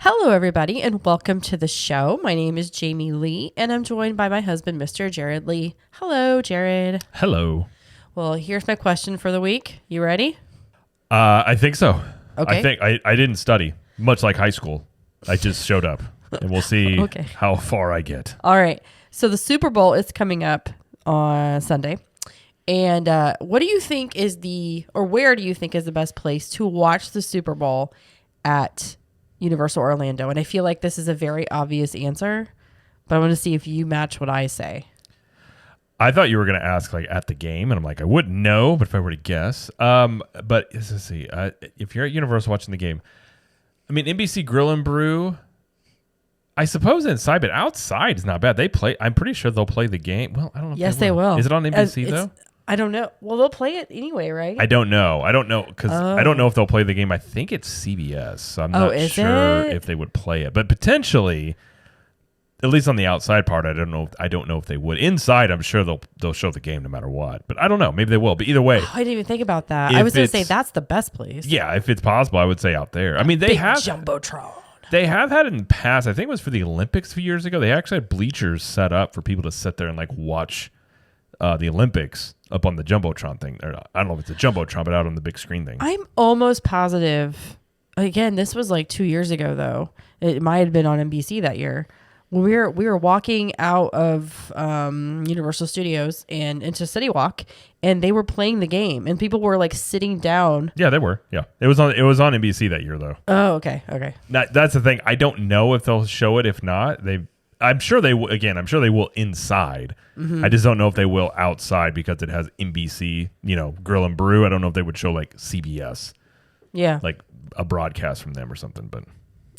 Hello, everybody, and welcome to the show. My name is Jamie Lee, and I'm joined by my husband, Mr. Jared Lee. Hello, Jared. Hello. Well, here's my question for the week. You ready? I think so. Okay. I think I didn't study, much like high school. I just showed up, and we'll see Okay. how far I get. All right. So the Super Bowl is coming up on Sunday. And what do you think is where do you think is the best place to watch the Super Bowl at Universal Orlando? And I feel like this is a very obvious answer, but I want to see if you match what I say. I thought you were going to ask like at the game, and I'm like, I wouldn't know, but if I were to guess. But let's see. If you're at Universal watching the game, I mean, NBC Grill and Brew, I suppose inside, but outside is not bad. They play. I'm pretty sure they'll play the game. Well, I don't know. Yes, they will. Is it on NBC though? I don't know. Well, they'll play it anyway, right? I don't know because I don't know if they'll play the game. I think it's CBS, so I'm not sure if they would play it. But potentially, at least on the outside part, I don't know if they would. Inside, I'm sure they'll show the game no matter what. But I don't know. Maybe they will. But either way, I didn't even think about that. I was going to say that's the best place. Yeah, if it's possible, I would say out there. I mean, they have Jumbotron. They have had it in the past. I think it was for the Olympics a few years ago. They actually had bleachers set up for people to sit there and like watch the Olympics up on the Jumbotron thing. Or, I don't know if it's a Jumbotron, but out on the big screen thing. I'm almost positive. Again, this was like 2 years ago, though. It might have been on NBC that year. When we were walking out of Universal Studios and into City Walk, and they were playing the game, and people were like sitting down. Yeah, they were. Yeah, it was on NBC that year, though. Oh, okay. That's the thing. I don't know if they'll show it. If not, I'm sure they will. Again, I'm sure they will inside. Mm-hmm. I just don't know if they will outside because it has NBC, Grill and Brew. I don't know if they would show like CBS. Yeah. Like a broadcast from them or something. But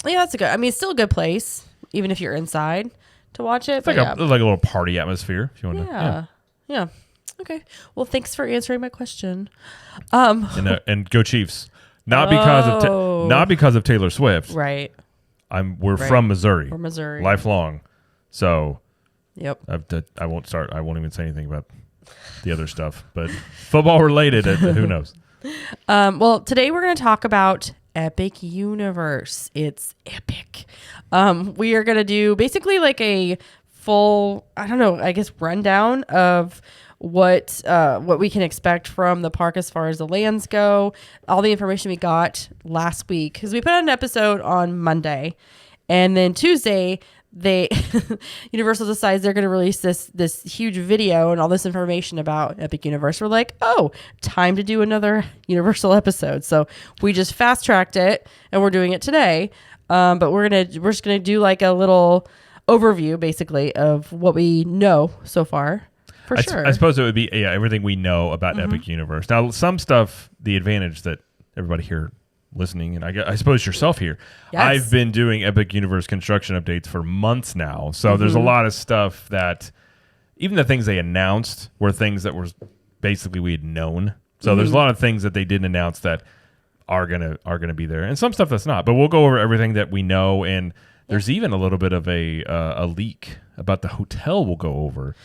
yeah, that's a good. I mean, it's still a good place, even if you're inside to watch it. It's like a little party atmosphere if you want to. Yeah. Okay. Well, thanks for answering my question. And go Chiefs. Not because of Taylor Swift. Right. We're from Missouri. We're Missouri. Lifelong. So. Yep. I won't even say anything about the other stuff, but football related, who knows? Well, today we're going to talk about Epic Universe. It's epic. We are going to do basically like a full, rundown of what we can expect from the park as far as the lands go, all the information we got last week, because we put out an episode on Monday, and then Tuesday Universal decides they're going to release this huge video and all this information about Epic Universe. We're like, oh, time to do another Universal episode. So we just fast tracked it, and we're doing it today. But we're just gonna do like a little overview, basically, of what we know so far. Sure. I suppose it would be everything we know about Epic Universe. Now, some stuff, the advantage that everybody here listening, and I suppose yourself here, yes. I've been doing Epic Universe construction updates for months now, so there's a lot of stuff that even the things they announced were things that were basically we had known. So there's a lot of things that they didn't announce that are gonna be there, and some stuff that's not. But we'll go over everything that we know, and there's even a little bit of a leak about the hotel we'll go over.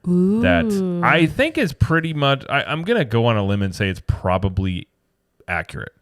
Ooh. That I think is pretty much. I'm gonna go on a limb and say it's probably accurate.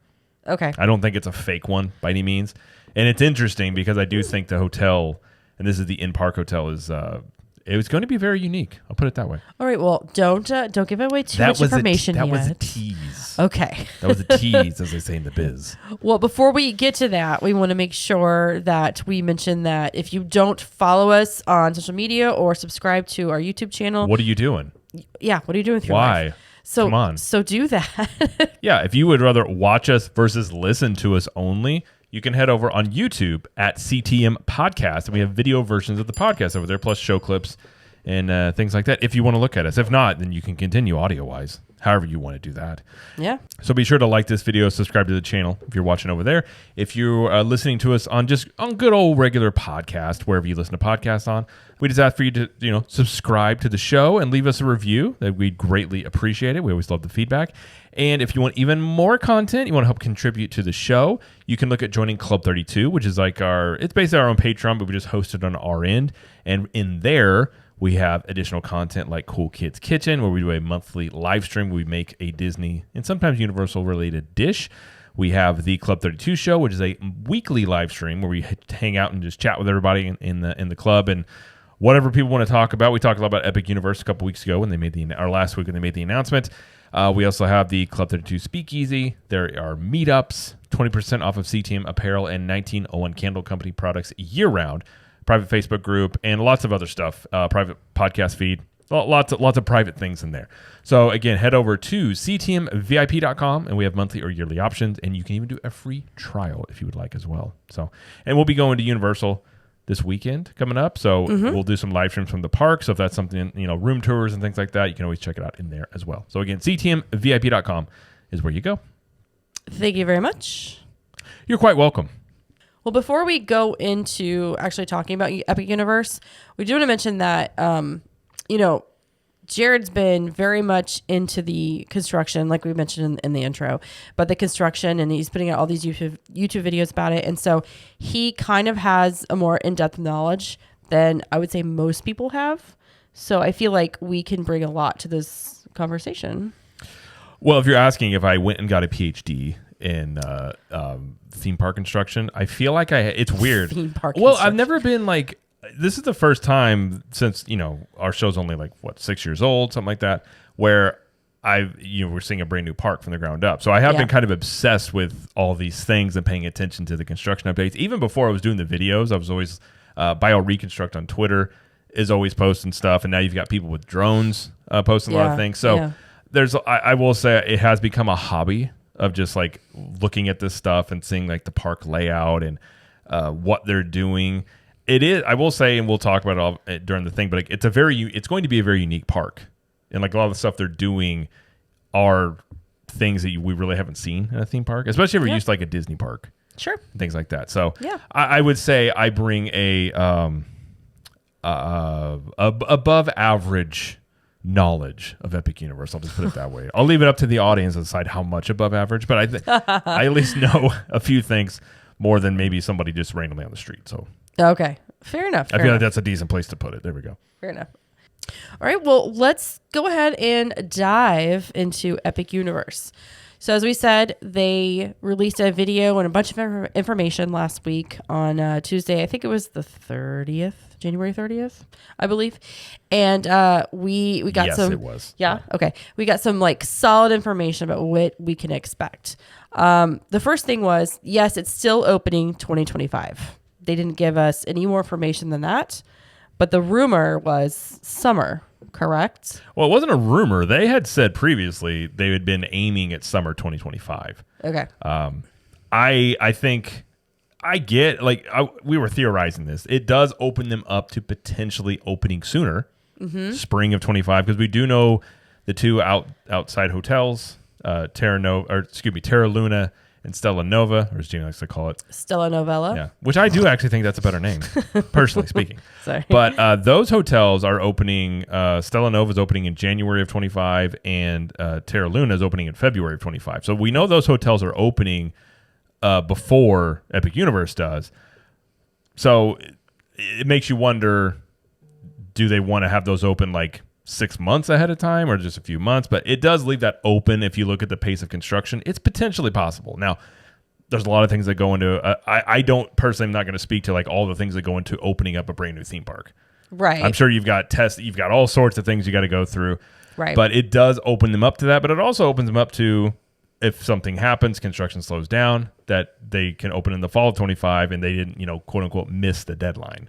Okay. I don't think it's a fake one by any means. And it's interesting because I do think the hotel, and this is the in-park hotel, it was going to be very unique. I'll put it that way. All right. Well, don't give away too much information yet. That was a tease. Okay. That was a tease, as they say in the biz. Well, before we get to that, we want to make sure that we mention that if you don't follow us on social media or subscribe to our YouTube channel. What are you doing? Yeah. What are you doing with your life? Why? Come on. So do that. Yeah, if you would rather watch us versus listen to us only, you can head over on YouTube at CTM Podcast, and we have video versions of the podcast over there, plus show clips and things like that, if you want to look at us. If not, then you can continue audio-wise, however you want to do that. Yeah. So be sure to like this video, subscribe to the channel if you're watching over there. If you're listening to us on good old regular podcast, wherever you listen to podcasts on, we just ask for you to subscribe to the show and leave us a review. That we'd greatly appreciate it. We always love the feedback. And if you want even more content, you want to help contribute to the show, you can look at joining Club 32, which is like it's basically our own Patreon, but we just host it on our end. And in there, we have additional content like Cool Kids Kitchen, where we do a monthly live stream where we make a Disney and sometimes Universal related dish. We have the Club 32 show, which is a weekly live stream where we hang out and just chat with everybody in the club and whatever people want to talk about. We talked a lot about Epic Universe a couple weeks ago when they made last week when they made the announcement. We also have the Club 32 Speakeasy. There are meetups, 20% off of CTM apparel and 1901 Candle Company products year-round, private Facebook group, and lots of other stuff, private podcast feed, lots of private things in there. So, again, head over to ctmvip.com, and we have monthly or yearly options, and you can even do a free trial if you would like as well. So, and we'll be going to Universal this weekend coming up. So we'll do some live streams from the park. So if that's something, room tours and things like that, you can always check it out in there as well. So again, ctmvip.com is where you go. Thank you very much. You're quite welcome. Well, before we go into actually talking about Epic Universe, we do want to mention that, Jared's been very much into the construction, like we mentioned in the intro, but the construction, and he's putting out all these YouTube videos about it. And so he kind of has a more in-depth knowledge than I would say most people have. So I feel like we can bring a lot to this conversation. Well, if you're asking if I went and got a PhD in theme park construction, I feel like it's weird. Theme park Well, I've never been like, this is the first time since, our show's only 6 years old, something like that, where we're seeing a brand new park from the ground up. So I have been kind of obsessed with all these things and paying attention to the construction updates. Even before I was doing the videos, I was always, BioReconstruct on Twitter is always posting stuff. And now you've got people with drones posting a lot of things. So I will say it has become a hobby of just looking at this stuff and seeing the park layout and what they're doing. It is, I will say, and we'll talk about it all during the thing, but it's going to be a very unique park. And a lot of the stuff they're doing are things that we really haven't seen in a theme park, especially if we're used to a Disney park. Sure. Things like that. So I would say I bring a above average knowledge of Epic Universe. I'll just put it that way. I'll leave it up to the audience to decide how much above average, but I at least know a few things more than maybe somebody just randomly on the street. So. Okay. Fair enough. I feel like that's a decent place to put it. There we go. Fair enough. All right. Well, let's go ahead and dive into Epic Universe. So as we said, they released a video and a bunch of information last week on Tuesday. I think it was the 30th, January 30th, I believe. And we got some. Yes, it was. Yeah. Okay. We got some solid information about what we can expect. The first thing was, yes, it's still opening 2025. They didn't give us any more information than that, but the rumor was summer, correct? Well, it wasn't a rumor. They had said previously they had been aiming at summer 2025. Okay. I think I get, we were theorizing this. It does open them up to potentially opening sooner, spring of 25, because we do know the two outside hotels, Terra Luna and Stella Nova, or as Gina likes to call it, Stella Novella. Yeah, which I do actually think that's a better name, personally speaking. Sorry. But those hotels are opening. Stella Nova is opening in January of 25, and Terra Luna is opening in February of 25. So we know those hotels are opening before Epic Universe does. So it makes you wonder, do they want to have those open 6 months ahead of time or just a few months? But it does leave that open. If you look at the pace of construction, it's potentially possible. Now, there's a lot of things that go into I don't personally, I'm not going to speak to all the things that go into opening up a brand new theme park. Right. I'm sure you've got tests, you've got all sorts of things you got to go through. Right. But it does open them up to that. But it also opens them up to, if something happens, construction slows down, that they can open in the fall of 25 and they didn't, quote unquote, miss the deadline.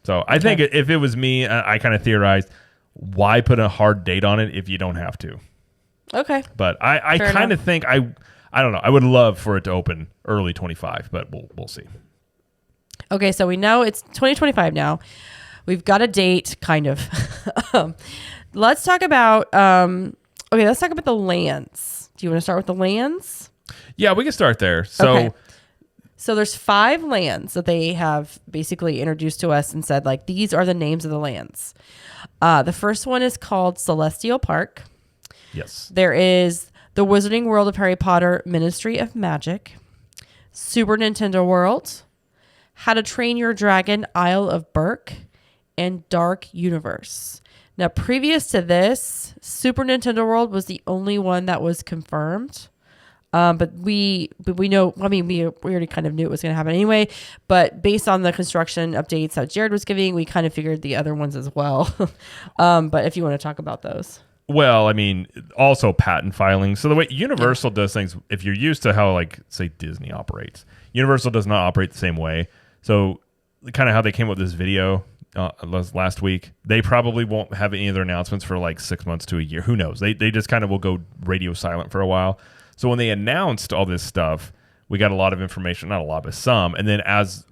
So I think if it was me, I kind of theorized, why put a hard date on it if you don't have to? Okay. But I kind of think, I don't know. I would love for it to open early 25, but we'll see. Okay, so we know it's 2025 now. We've got a date, kind of. Let's talk about let's talk about the lands. Do you want to start with the lands? Yeah, we can start there. So there's 5 lands that they have basically introduced to us and said, these are the names of the lands. The first one is called Celestial Park. Yes. There is the Wizarding World of Harry Potter Ministry of Magic, Super Nintendo World, How to Train Your Dragon Isle of Berk, and Dark Universe. Now, previous to this, Super Nintendo World was the only one that was confirmed. But we know, I mean, we already kind of knew it was going to happen anyway, but based on the construction updates that Jared was giving, we kind of figured the other ones as well. But if you want to talk about those. Well, I mean, also patent filing. So the way Universal does things, if you're used to how, like, say, Disney operates, Universal does not operate the same way. So kind of how they came up with this video last week, they probably won't have any of their announcements for like 6 months to a year. Who knows? They just kind of will go radio silent for a while. So when they announced all this stuff, we got a lot of information, not a lot, but some. And then as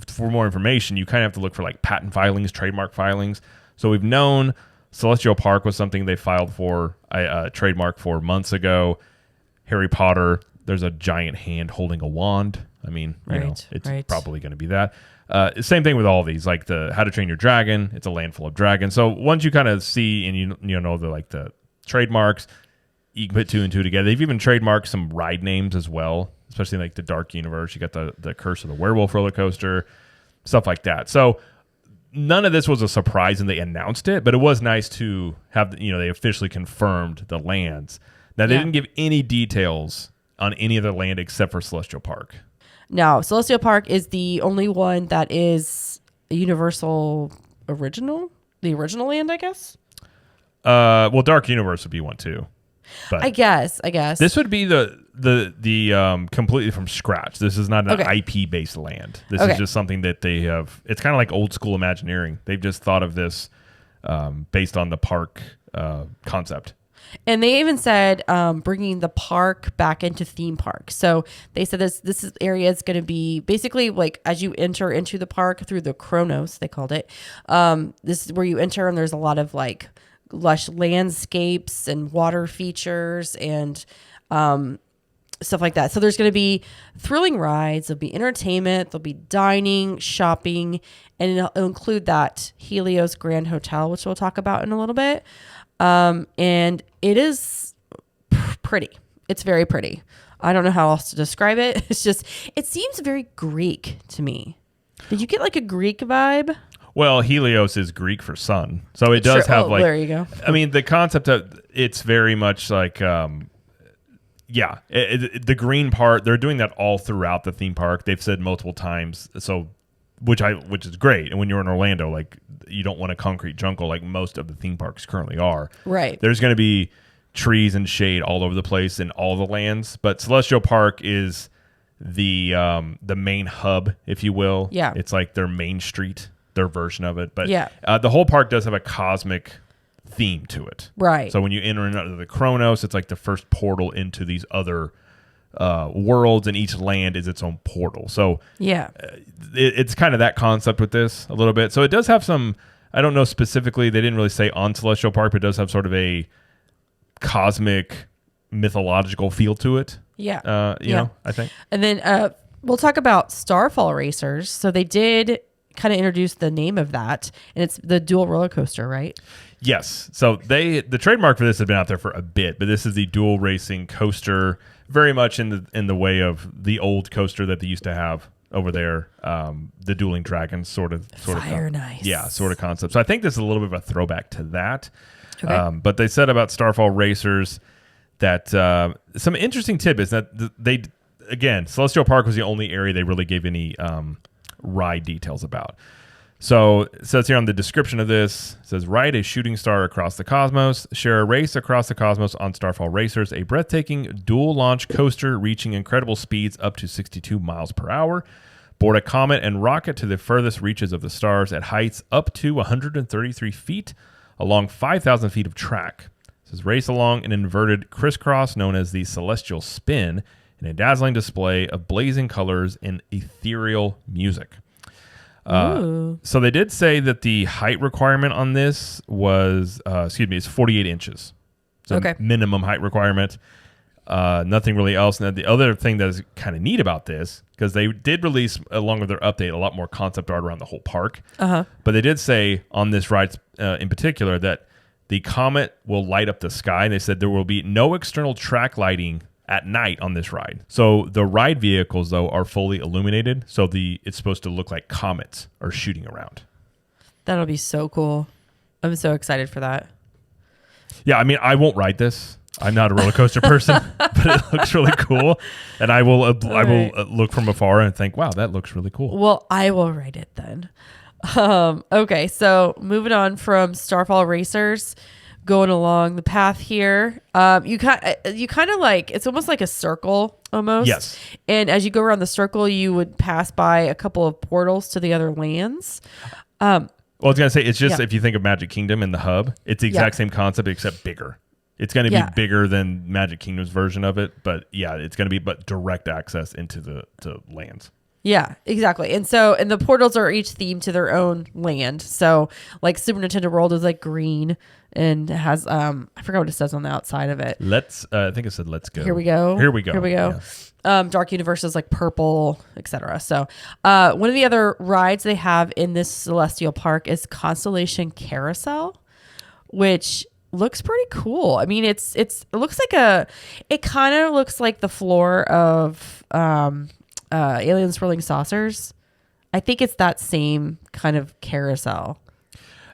for more information, you kind of have to look for like patent filings, trademark filings. So we've known Celestial Park was something they filed for a trademark for months ago. Harry Potter, there's a giant hand holding a wand. I mean, you know, it's probably going to be that. Same thing with all these, like the How to Train Your Dragon. It's a land full of dragons. So once you kind of see and you know the trademarks, you can put two and two together. They've even trademarked some ride names as well, especially like the Dark Universe. You got the Curse of the Werewolf roller coaster, stuff like that. So none of this was a surprise and they announced it, but it was nice to have, they officially confirmed the lands. Now, they didn't give any details on any other land except for Celestial Park. No, Celestial Park is the only one that is a Universal original, the original land, I guess. Well, Dark Universe would be one too. But I guess this would be the completely from scratch. This is not an IP based land. This is just something that they have. It's kind of like old school Imagineering. They've just thought of this based on the park concept. And they even said bringing the park back into theme park. So they said this area is going to be basically like as you enter into the park through the Chronos, they called it. This is where you enter, and there's a lot of like lush landscapes and water features and stuff like that. So there's going to be thrilling rides. There'll be entertainment. There'll be dining, shopping, and it'll include that Helios Grand Hotel, which we'll talk about in a little bit. And it is pretty. It's very pretty. I don't know how else to describe it. It seems very Greek to me. Did you get like a Greek vibe? Well, Helios is Greek for sun. So it does have like, there you go. I mean, the concept of it's very much like, the green part, they're doing that all throughout the theme park. They've said multiple times. So, which is great. And when you're in Orlando, like you don't want a concrete jungle like most of the theme parks currently are. Right. There's going to be trees and shade all over the place in all the lands, but Celestial Park is the main hub, if you will. Yeah. It's like their main street, their version of it. But the whole park does have a cosmic theme to it. Right. So when you enter into the Chronos, it's like the first portal into these other worlds, and each land is its own portal. So it's kind of that concept with this a little bit. So it does have some, I don't know specifically, they didn't really say on Celestial Park, but it does have sort of a cosmic mythological feel to it. I think. And then we'll talk about Starfall Racers. So they did kind of introduce the name of that, and it's the dual roller coaster, right? Yes. So the trademark for this has been out there for a bit, but this is the dual racing coaster, very much in the way of the old coaster that they used to have over there, the Dueling Dragons sort of nice. Yeah, sort of concept. So I think this is a little bit of a throwback to that. Okay. But they said about Starfall Racers that some interesting tidbits that again, Celestial Park was the only area they really gave any ride details about. So it says here on the description of this, it says, ride a shooting star across the cosmos, share a race across the cosmos on Starfall Racers, a breathtaking dual launch coaster reaching incredible speeds up to 62 miles per hour. Board a comet and rocket to the furthest reaches of the stars at heights up to 133 feet along 5,000 feet of track. It says, race along an inverted crisscross known as the Celestial Spin in a dazzling display of blazing colors and ethereal music. So they did say that the height requirement on this was, it's 48 inches. So minimum height requirement. Nothing really else. And the other thing that is kind of neat about this, because they did release, along with their update, a lot more concept art around the whole park. But they did say on this ride in particular that the comet will light up the sky. And they said there will be no external track lighting at night on this ride. So the ride vehicles, though, are fully illuminated. So it's supposed to look like comets are shooting around. That'll be so cool. I'm so excited for that. Yeah, I mean, I won't ride this. I'm not a roller coaster person, but it looks really cool. And I will look from afar and think, wow, that looks really cool. Well, I will ride it then. Okay, so moving on from Starfall Racers, going along the path here. You kind of like, it's almost like a circle almost. Yes. And as you go around the circle, you would pass by a couple of portals to the other lands. Well, I was going to say, it's just, if you think of Magic Kingdom in the hub, it's the exact same concept except bigger. It's going to be bigger than Magic Kingdom's version of it, but it's going to be direct access into the lands. Yeah, exactly. And the portals are each themed to their own land. So like Super Nintendo World is like green and has I forgot what it says on the outside of it. I think it said let's go. Here we go. Yeah. Dark Universe is like purple, etc. So one of the other rides they have in this Celestial Park is Constellation Carousel, which looks pretty cool. I mean, it looks like it kind of looks like the floor of Alien Swirling Saucers. I think it's that same kind of carousel.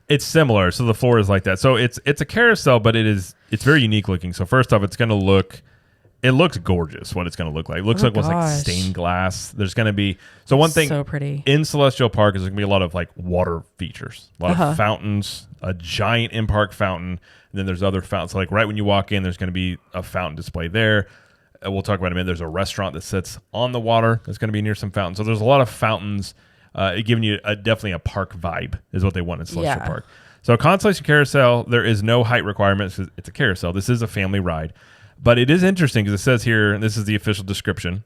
It's similar. So the floor is like that. So it's a carousel, but it's very unique looking. So first off, it looks gorgeous what it's going to look like. It looks like stained glass. There's going to be one thing so pretty in Celestial Park is there's going to be a lot of like water features, a lot of fountains, a giant in-park fountain, and then there's other fountains. So like right when you walk in, there's going to be a fountain display there. We'll talk about it in a minute. There's a restaurant that sits on the water that's going to be near some fountains. So there's a lot of fountains giving you definitely a park vibe is what they want in Celestial Park. So Constellation Carousel, there is no height requirement. It's a carousel. This is a family ride. But it is interesting because it says here, and this is the official description,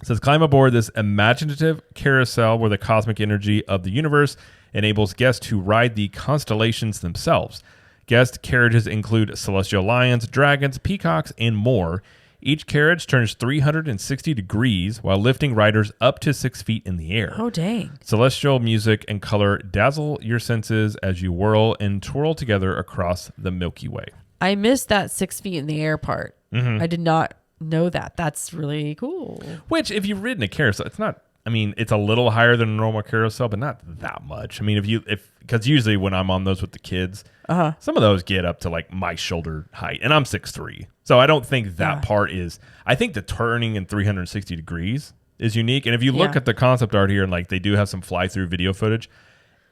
it says, climb aboard this imaginative carousel where the cosmic energy of the universe enables guests to ride the constellations themselves. Guest carriages include celestial lions, dragons, peacocks, and more. Each carriage turns 360 degrees while lifting riders up to 6 feet in the air. Oh, dang. Celestial music and color dazzle your senses as you whirl and twirl together across the Milky Way. I missed that 6 feet in the air part. Mm-hmm. I did not know that. That's really cool. Which, if you've ridden a carousel, it's not, I mean, it's a little higher than a normal carousel, but not that much. I mean, because usually when I'm on those with the kids, some of those get up to like my shoulder height, and I'm 6'3". So I don't think that part is, I think the turning in 360 degrees is unique. And if you look at the concept art here, and like they do have some fly-through video footage,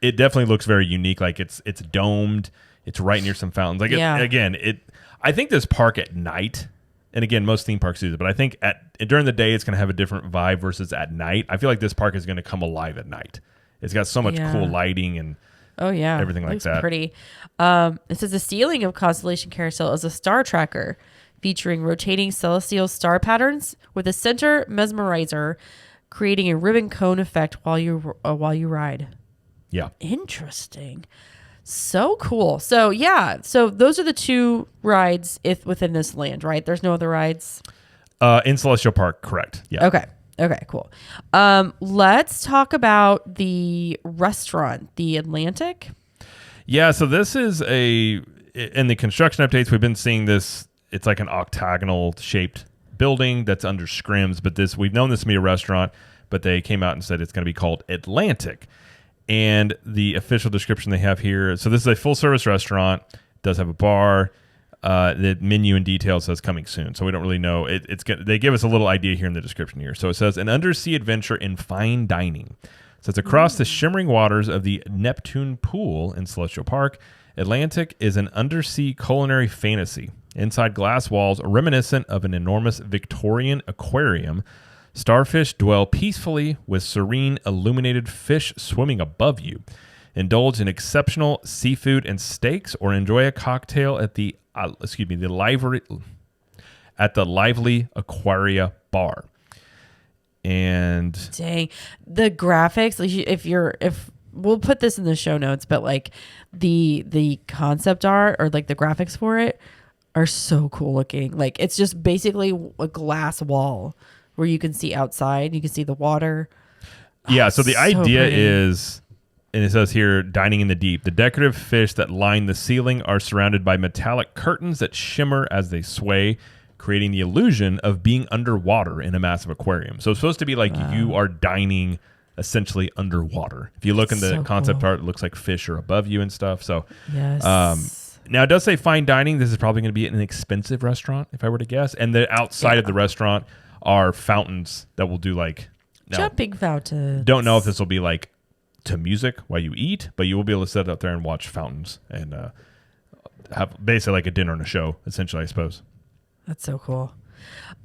it definitely looks very unique. Like it's domed, it's right near some fountains. Like I think this park at night, and again, most theme parks do this, but I think during the day it's going to have a different vibe versus at night. I feel like this park is going to come alive at night. It's got so much cool lighting and everything like that. Pretty. It says the ceiling of Constellation Carousel is a star tracker featuring rotating celestial star patterns with a center mesmerizer, creating a ribbon cone effect while you ride. Yeah. Interesting. So cool. So those are the two rides within this land, right? There's no other rides? In Celestial Park, correct. Yeah. Okay, cool. Let's talk about the restaurant, the Atlantic. Yeah, so this is in the construction updates, we've been seeing this, it's like an octagonal shaped building that's under scrims, but we've known this to be a restaurant, but they came out and said it's going to be called Atlantic. And the official description they have here, so this is a full-service restaurant, does have a bar. The menu and details says coming soon, so we don't really know. They give us a little idea here in the description here. So it says an undersea adventure in fine dining. So it's across the shimmering waters of the Neptune Pool in Celestial Park. Atlantic is an undersea culinary fantasy. Inside glass walls reminiscent of an enormous Victorian aquarium, starfish dwell peacefully with serene illuminated fish swimming above you. Indulge in exceptional seafood and steaks, or enjoy a cocktail at the lively Aquaria bar. And dang, the graphics, if we'll put this in the show notes, but like the concept art or like the graphics for it are so cool looking. Like it's just basically a glass wall where you can see outside, you can see the water. Yeah, so the idea is, and it says here, dining in the deep. The decorative fish that line the ceiling are surrounded by metallic curtains that shimmer as they sway, creating the illusion of being underwater in a massive aquarium. So it's supposed to be like you are dining essentially underwater. If you look in the concept art, it looks like fish are above you and stuff. So Now, it does say fine dining. This is probably going to be an expensive restaurant, if I were to guess. And the outside of the restaurant are fountains that will do jumping fountains. Don't know if this will be like to music while you eat, but you will be able to sit out there and watch fountains and have basically like a dinner and a show, essentially, I suppose. That's so cool.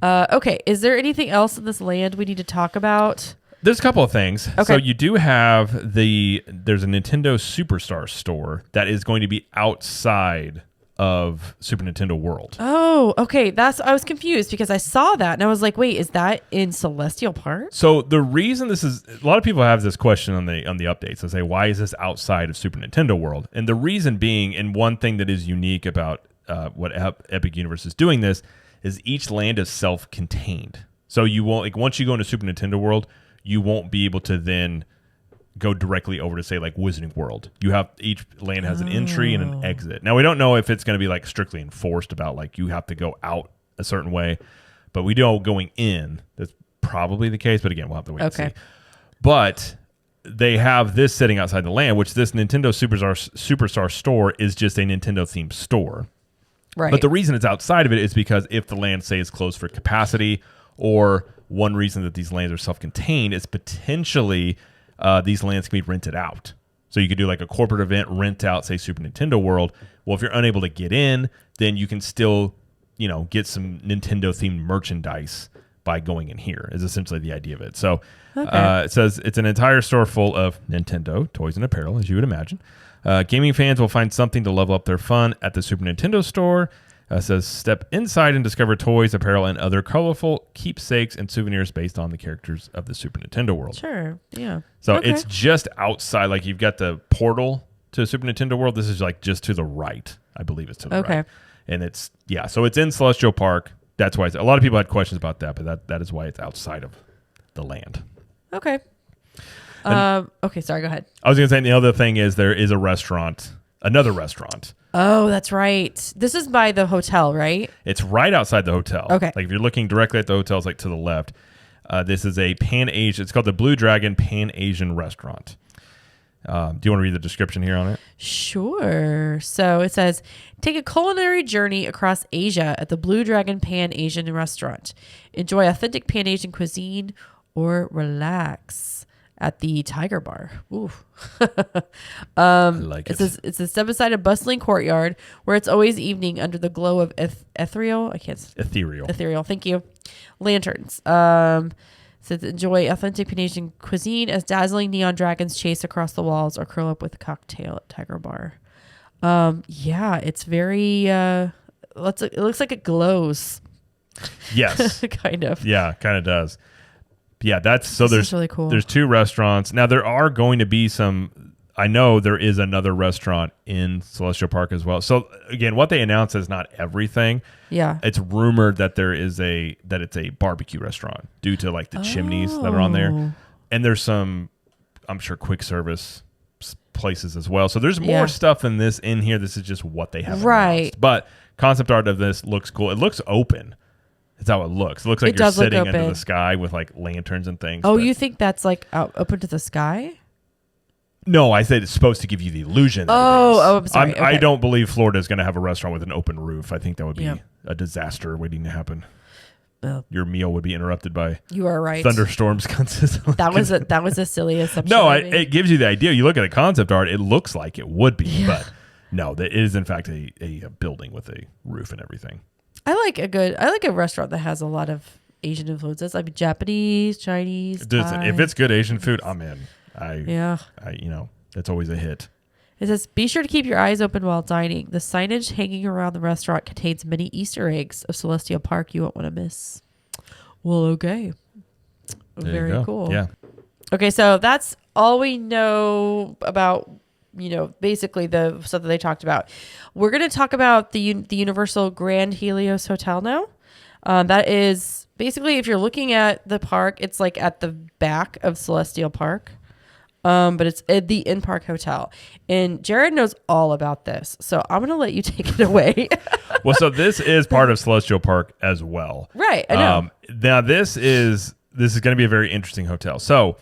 Okay, is there anything else in this land we need to talk about? There's a couple of things. Okay. So you do have there's a Nintendo Superstar store that is going to be outside of Super Nintendo World. Oh, okay. I was confused because I saw that and I was like, wait, is that in Celestial Park? So the reason this is, a lot of people have this question on the updates. They say, why is this outside of Super Nintendo World? And the reason being, and one thing that is unique about what Epic Universe is doing this, is each land is self-contained. So you won't, like, once you go into Super Nintendo World, you won't be able to then go directly over to, say, like Wizarding World. Each land has an entry and an exit. Now, we don't know if it's going to be like strictly enforced about like you have to go out a certain way, but we know going in, that's probably the case. But again, we'll have to wait and see. But they have this sitting outside the land, which this Nintendo Superstar store is just a Nintendo themed store. Right. But the reason it's outside of it is because if the land, say, is closed for capacity, or one reason that these lands are self-contained is potentially these lands can be rented out. So you could do like a corporate event, rent out, say, Super Nintendo World. Well, if you're unable to get in, then you can still, get some Nintendo-themed merchandise by going in here, is essentially the idea of it. So it says it's an entire store full of Nintendo toys and apparel, as you would imagine. Gaming fans will find something to level up their fun at the Super Nintendo store. It says step inside and discover toys, apparel, and other colorful keepsakes and souvenirs based on the characters of the Super Nintendo World. Sure, yeah. So it's just outside. Like you've got the portal to Super Nintendo World. This is like just to the right. I believe it's to the right. And it's, so it's in Celestial Park. That's why a lot of people had questions about that, but that is why it's outside of the land. Okay. Okay, sorry, go ahead. I was going to say the other thing is there is another restaurant. Oh, that's right. This is by the hotel, right? It's right outside the hotel. Okay. Like if you're looking directly at the hotel, it's like to the left. This is a Pan-Asian. It's called the Blue Dragon Pan-Asian Restaurant. Do you want to read the description here on it? Sure. So it says, take a culinary journey across Asia at the Blue Dragon Pan-Asian Restaurant. Enjoy authentic Pan-Asian cuisine or relax at the Tiger Bar. Ooh. I like it. It's a step beside a bustling courtyard where it's always evening under the glow of ethereal. Ethereal. Thank you. Lanterns. Says enjoy authentic Pan-Asian cuisine as dazzling neon dragons chase across the walls or curl up with a cocktail at Tiger Bar. It's very. It looks like it glows. Yes. Kind of. Yeah, kind of does. Yeah, there's really cool. There's two restaurants. Now there are going to be I know there is another restaurant in Celestial Park as well. So again, what they announced is not everything. Yeah. It's rumored that it's a barbecue restaurant due to like the chimneys that are on there. And there's some, I'm sure, quick service places as well. So there's more stuff than this in here. This is just what they have announced. But concept art of this looks cool. It looks open. That's how it looks. It looks like you're sitting under the sky with like lanterns and things. Oh, you think that's like out open to the sky? No, I said it's supposed to give you the illusion. I'm sorry. Okay. I don't believe Florida is going to have a restaurant with an open roof. I think that would be a disaster waiting to happen. Well, your meal would be interrupted by you are right thunderstorms consistently. That was a silly assumption. No, it gives you the idea. You look at the concept art; it looks like it would be, but no, it is in fact a building with a roof and everything. I like a restaurant that has a lot of Asian influences, like Japanese, Chinese. Thai. If it's good Asian food, I'm in. That's always a hit. It says, be sure to keep your eyes open while dining. The signage hanging around the restaurant contains many Easter eggs of Celestial Park you won't want to miss. Well, okay. Very cool. Yeah. Okay, so that's all we know about, basically the stuff that they talked about. We're going to talk about the Universal Grand Helios Hotel now. That is basically, if you're looking at the park, it's like at the back of Celestial Park. But it's at the in-park hotel. And Jared knows all about this. So I'm going to let you take it away. Well, so this is part of Celestial Park as well. Right, I know. Now, this is going to be a very interesting hotel. So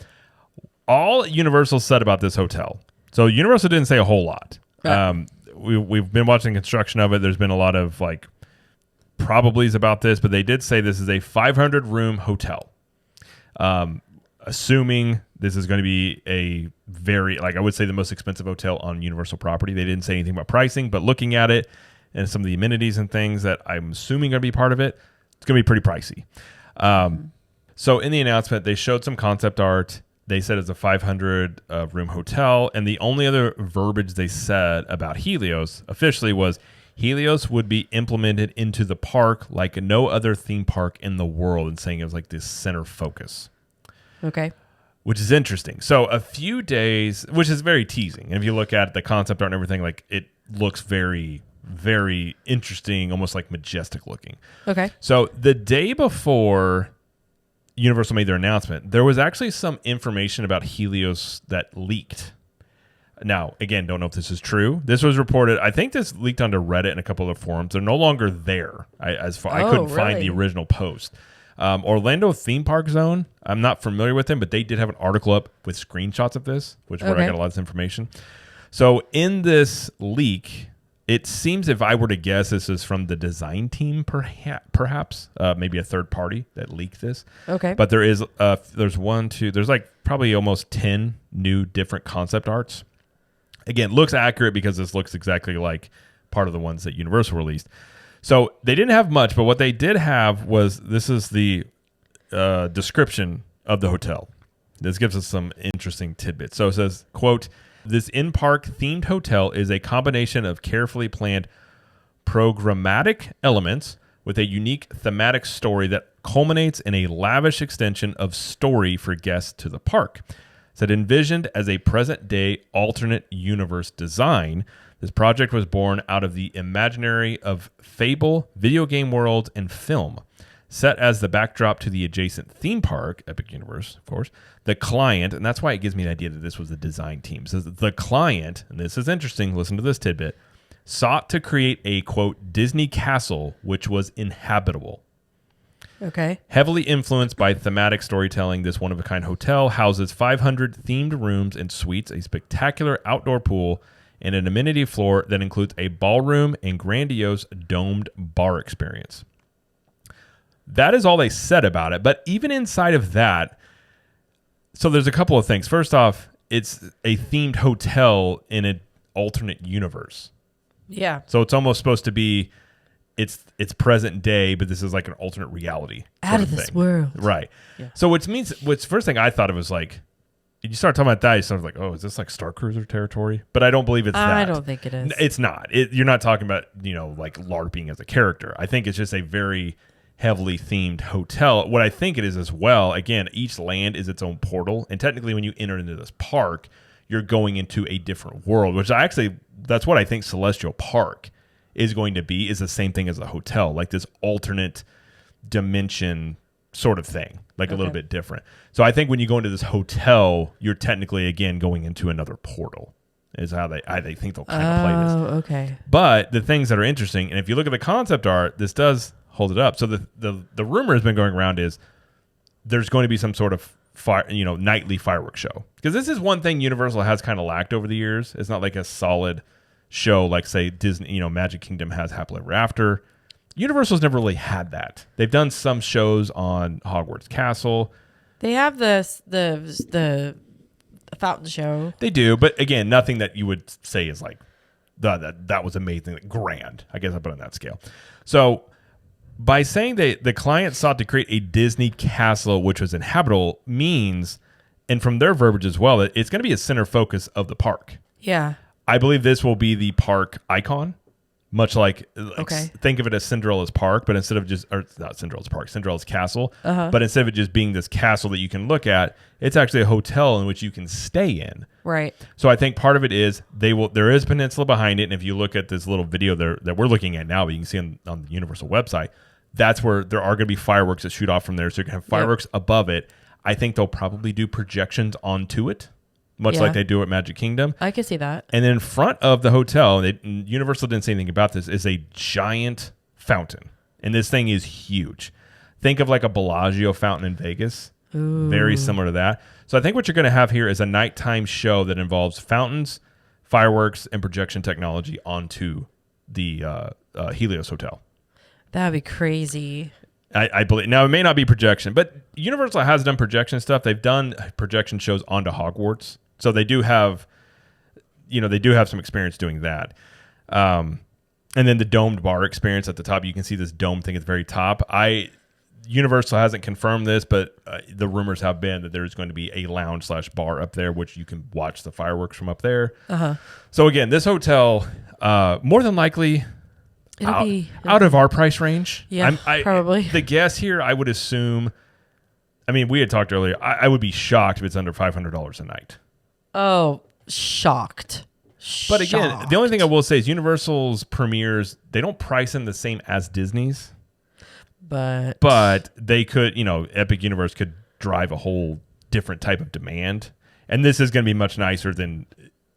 all Universal said about this hotel. So Universal didn't say a whole lot. Right. we've been watching construction of it. There's been a lot of like probablys about this, but they did say this is a 500 room hotel. Assuming this is going to be a very, like I would say, the most expensive hotel on Universal property. They didn't say anything about pricing, but looking at it and some of the amenities and things that I'm assuming are going to be part of it, it's going to be pretty pricey. So in the announcement, they showed some concept art. They said it's a 500 room hotel. And the only other verbiage they said about Helios officially was Helios would be implemented into the park like no other theme park in the world, and saying it was like this center focus. Okay. Which is interesting. So a few days, which is very teasing. And if you look at the concept art and everything, like it looks very, very interesting, almost like majestic looking. Okay. So the day before Universal made their announcement, there was actually some information about Helios that leaked. Now, again, don't know if this is true. This was reported. I think this leaked onto Reddit and a couple of forums. They're no longer there. I couldn't find the original post. Orlando Theme Park Zone. I'm not familiar with them, but they did have an article up with screenshots of this, which is where I got a lot of this information. So in this leak, it seems, if I were to guess, this is from the design team, perhaps maybe a third party that leaked this. Okay. But there's like probably almost 10 new different concept arts. Again, looks accurate because this looks exactly like part of the ones that Universal released. So they didn't have much, but what they did have was, this is the description of the hotel. This gives us some interesting tidbits. So it says, quote, "This in-park themed hotel is a combination of carefully planned programmatic elements with a unique thematic story that culminates in a lavish extension of story for guests to the park. Said envisioned as a present-day alternate universe design, this project was born out of the imaginary of fable, video game worlds, and film. Set as the backdrop to the adjacent theme park, Epic Universe, of course, the client," and that's why it gives me the idea that this was the design team, says the client, and this is interesting, listen to this tidbit, sought to create a, quote, Disney castle which was inhabitable. Okay. Heavily influenced by thematic storytelling, this one-of-a-kind hotel houses 500 themed rooms and suites, a spectacular outdoor pool, and an amenity floor that includes a ballroom and grandiose domed bar experience. That is all they said about it. But even inside of that, so there's a couple of things. First off, it's a themed hotel in an alternate universe. Yeah. So it's almost supposed to be, it's present day, but this is like an alternate reality. Out of this world. Right. Yeah. So what's first thing I thought of was like, you start talking about that, you start like, oh, is this like Star Cruiser territory? But I don't believe it's that. I don't think it is. It's not. You're not talking about, like LARPing as a character. I think it's just a very heavily themed hotel. What I think it is as well, again, each land is its own portal. And technically when you enter into this park, you're going into a different world, which that's what I think Celestial Park is going to be, is the same thing as a hotel, like this alternate dimension sort of thing, like a little bit different. So I think when you go into this hotel, you're technically, again, going into another portal, is how they think they'll kind of play this. Oh, okay. But the things that are interesting, and if you look at the concept art, this does hold it up. So the rumor has been going around is there's going to be some sort of nightly fireworks show, because this is one thing Universal has kind of lacked over the years. It's not like a solid show like, say, Disney, Magic Kingdom has Happily Ever After. Universal's never really had that. They've done some shows on Hogwarts Castle. They have the fountain show. They do, but again, nothing that you would say is like that was amazing, like grand. I guess I put it on that scale. So by saying that the client sought to create a Disney castle which was inhabitable means, and from their verbiage as well, that it's going to be a center focus of the park. Yeah. I believe this will be the park icon, much like okay. Think of it as Cinderella's park, but instead of not Cinderella's park, Cinderella's castle, but instead of it just being this castle that you can look at, it's actually a hotel in which you can stay in. Right. So I think part of it is there is a peninsula behind it, and if you look at this little video there that we're looking at now, but you can see on the Universal website, that's where there are going to be fireworks that shoot off from there. So you can have fireworks above it. I think they'll probably do projections onto it, much like they do at Magic Kingdom. I can see that. And then in front of the hotel, Universal didn't say anything about this, is a giant fountain. And this thing is huge. Think of like a Bellagio fountain in Vegas. Ooh. Very similar to that. So I think what you're going to have here is a nighttime show that involves fountains, fireworks and projection technology onto the Helios Hotel. That'd be crazy. I believe. Now, it may not be projection, but Universal has done projection stuff. They've done projection shows onto Hogwarts. So they do have, some experience doing that. And then the domed bar experience at the top. You can see this dome thing at the very top. Universal hasn't confirmed this, but the rumors have been that there's going to be a lounge/bar up there, which you can watch the fireworks from up there. So again, this hotel, more than likely, out of our price range. Yeah, probably. The guess here, I would assume. I mean, we had talked earlier. I would be shocked if it's under $500 a night. Oh, shocked. But again, the only thing I will say is Universal's premieres, they don't price in the same as Disney's. But they could, Epic Universe could drive a whole different type of demand. And this is going to be much nicer than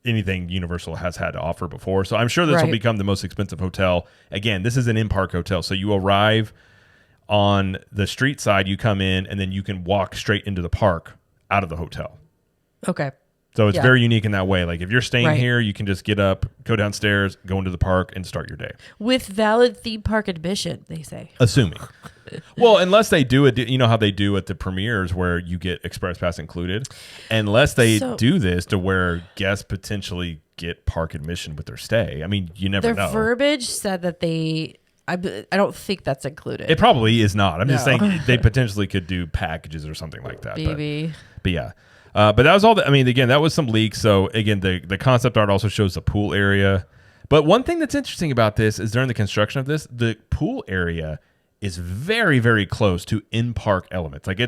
anything Universal has had to offer before. So I'm sure this will become the most expensive hotel. Again, this is an in-park hotel. So you arrive on the street side, you come in, and then you can walk straight into the park out of the hotel. Okay. So it's very unique in that way. Like if you're staying here, you can just get up, go downstairs, go into the park, and start your day. With valid theme park admission, they say. Assuming. Well, unless they do it, you know how they do at the premieres where you get express pass included. Unless they do this to where guests potentially get park admission with their stay. I mean, you never know. Their verbiage said that I don't think that's included. It probably is not. I'm just saying they potentially could do packages or something like that. Maybe. But yeah. But that was all. Again, that was some leaks. So again, the concept art also shows the pool area. But one thing that's interesting about this is during the construction of this, the pool area is very, very close to in-park elements. Like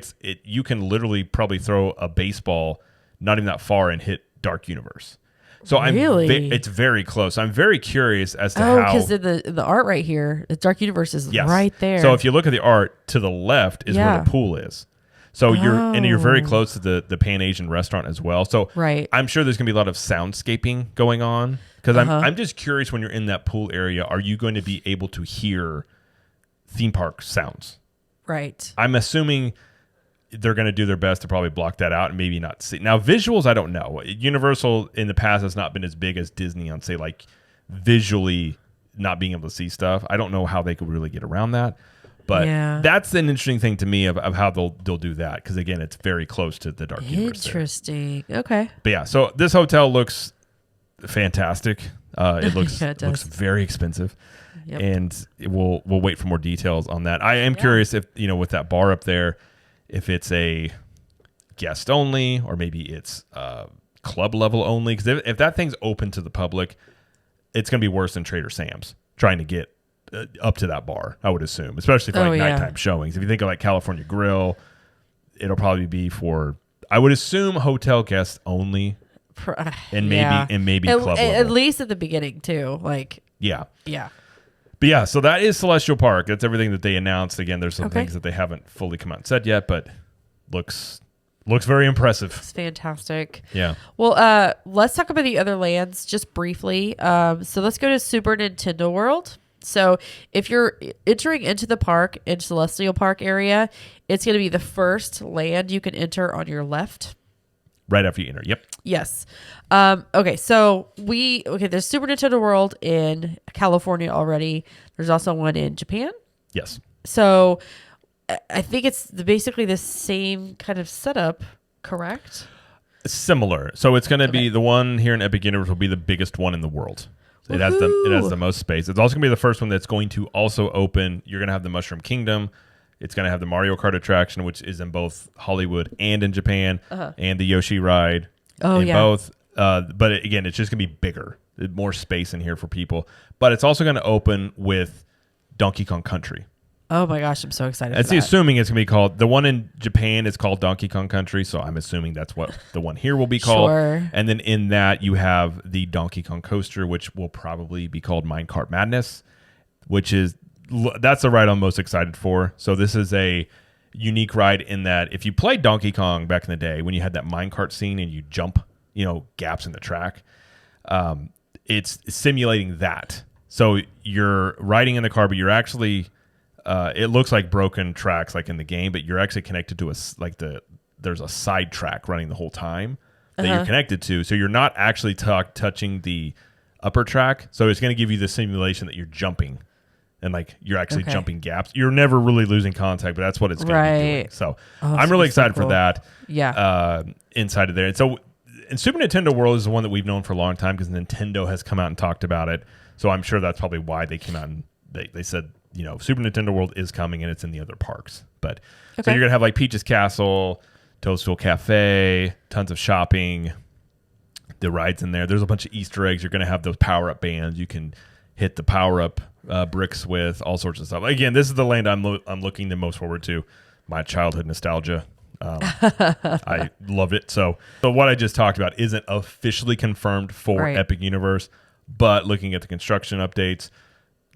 you can literally probably throw a baseball not even that far and hit Dark Universe. So it's very close. I'm very curious as to how. Because the art right here, the Dark Universe is right there. So if you look at the art to the left is where the pool is. So you're very close to the Pan Asian restaurant as well. So I'm sure there's gonna be a lot of soundscaping going on because I'm just curious when you're in that pool area, are you going to be able to hear theme park sounds? Right. I'm assuming they're going to do their best to probably block that out and maybe not see. Now visuals, I don't know. Universal in the past has not been as big as Disney on say like visually not being able to see stuff. I don't know how they could really get around that. But that's an interesting thing to me of how they'll do that because again, it's very close to the Dark Universe. Interesting. Okay. But yeah, so this hotel looks fantastic. It looks very expensive, and we'll wait for more details on that. I am curious if with that bar up there, if it's a guest only or maybe it's club level only. Because if that thing's open to the public, it's going to be worse than Trader Sam's trying to get up to that bar, I would assume, especially for nighttime showings. If you think of like California Grill, it'll probably be for, I would assume, hotel guests only, and maybe club level. At least at the beginning too. Like But yeah, so that is Celestial Park. That's everything that they announced. Again, there's some things that they haven't fully come out and said yet, but looks very impressive. It's fantastic. Yeah. Well, let's talk about the other lands just briefly. So let's go to Super Nintendo World. So if you're entering into the park, in Celestial Park area, it's going to be the first land you can enter on your left. Right after you enter. Yep. Yes. Okay. So there's Super Nintendo World in California already. There's also one in Japan. Yes. So I think it's basically the same kind of setup, correct? Similar. So it's going to be the one here in Epic Universe will be the biggest one in the world. It has the most space. It's also going to be the first one that's going to also open. You're going to have the Mushroom Kingdom. It's going to have the Mario Kart attraction, which is in both Hollywood and in Japan, and the Yoshi ride both. But again, it's just going to be bigger, more space in here for people. But it's also going to open with Donkey Kong Country. Oh my gosh, I'm so excited. That's assuming it's going to be called, the one in Japan is called Donkey Kong Country, so I'm assuming that's what the one here will be called. Sure. And then in that you have the Donkey Kong Coaster, which will probably be called Minecart Madness, that's the ride I'm most excited for. So this is a unique ride in that if you played Donkey Kong back in the day when you had that minecart scene and you jump, gaps in the track, it's simulating that. So you're riding in the car, but you're actually... it looks like broken tracks like in the game, but you're actually connected to there's a side track running the whole time. that you're connected to. So you're not actually touching the upper track. So it's going to give you the simulation that you're jumping. And like you're actually jumping gaps. You're never really losing contact, but that's what it's going to be doing. So I'm really excited for that. Yeah. Inside of there. And so and Super Nintendo World is the one that we've known for a long time because Nintendo has come out and talked about it. So I'm sure that's probably why they came out and they said, Super Nintendo World is coming and it's in the other parks. But so you're going to have like Peach's Castle, Toadstool Cafe, tons of shopping, the rides in there. There's a bunch of Easter eggs. You're going to have those power-up bands. You can hit the power-up bricks with all sorts of stuff. Again, this is the land I'm looking the most forward to. My childhood nostalgia. I love it. So what I just talked about isn't officially confirmed for Epic Universe, but looking at the construction updates,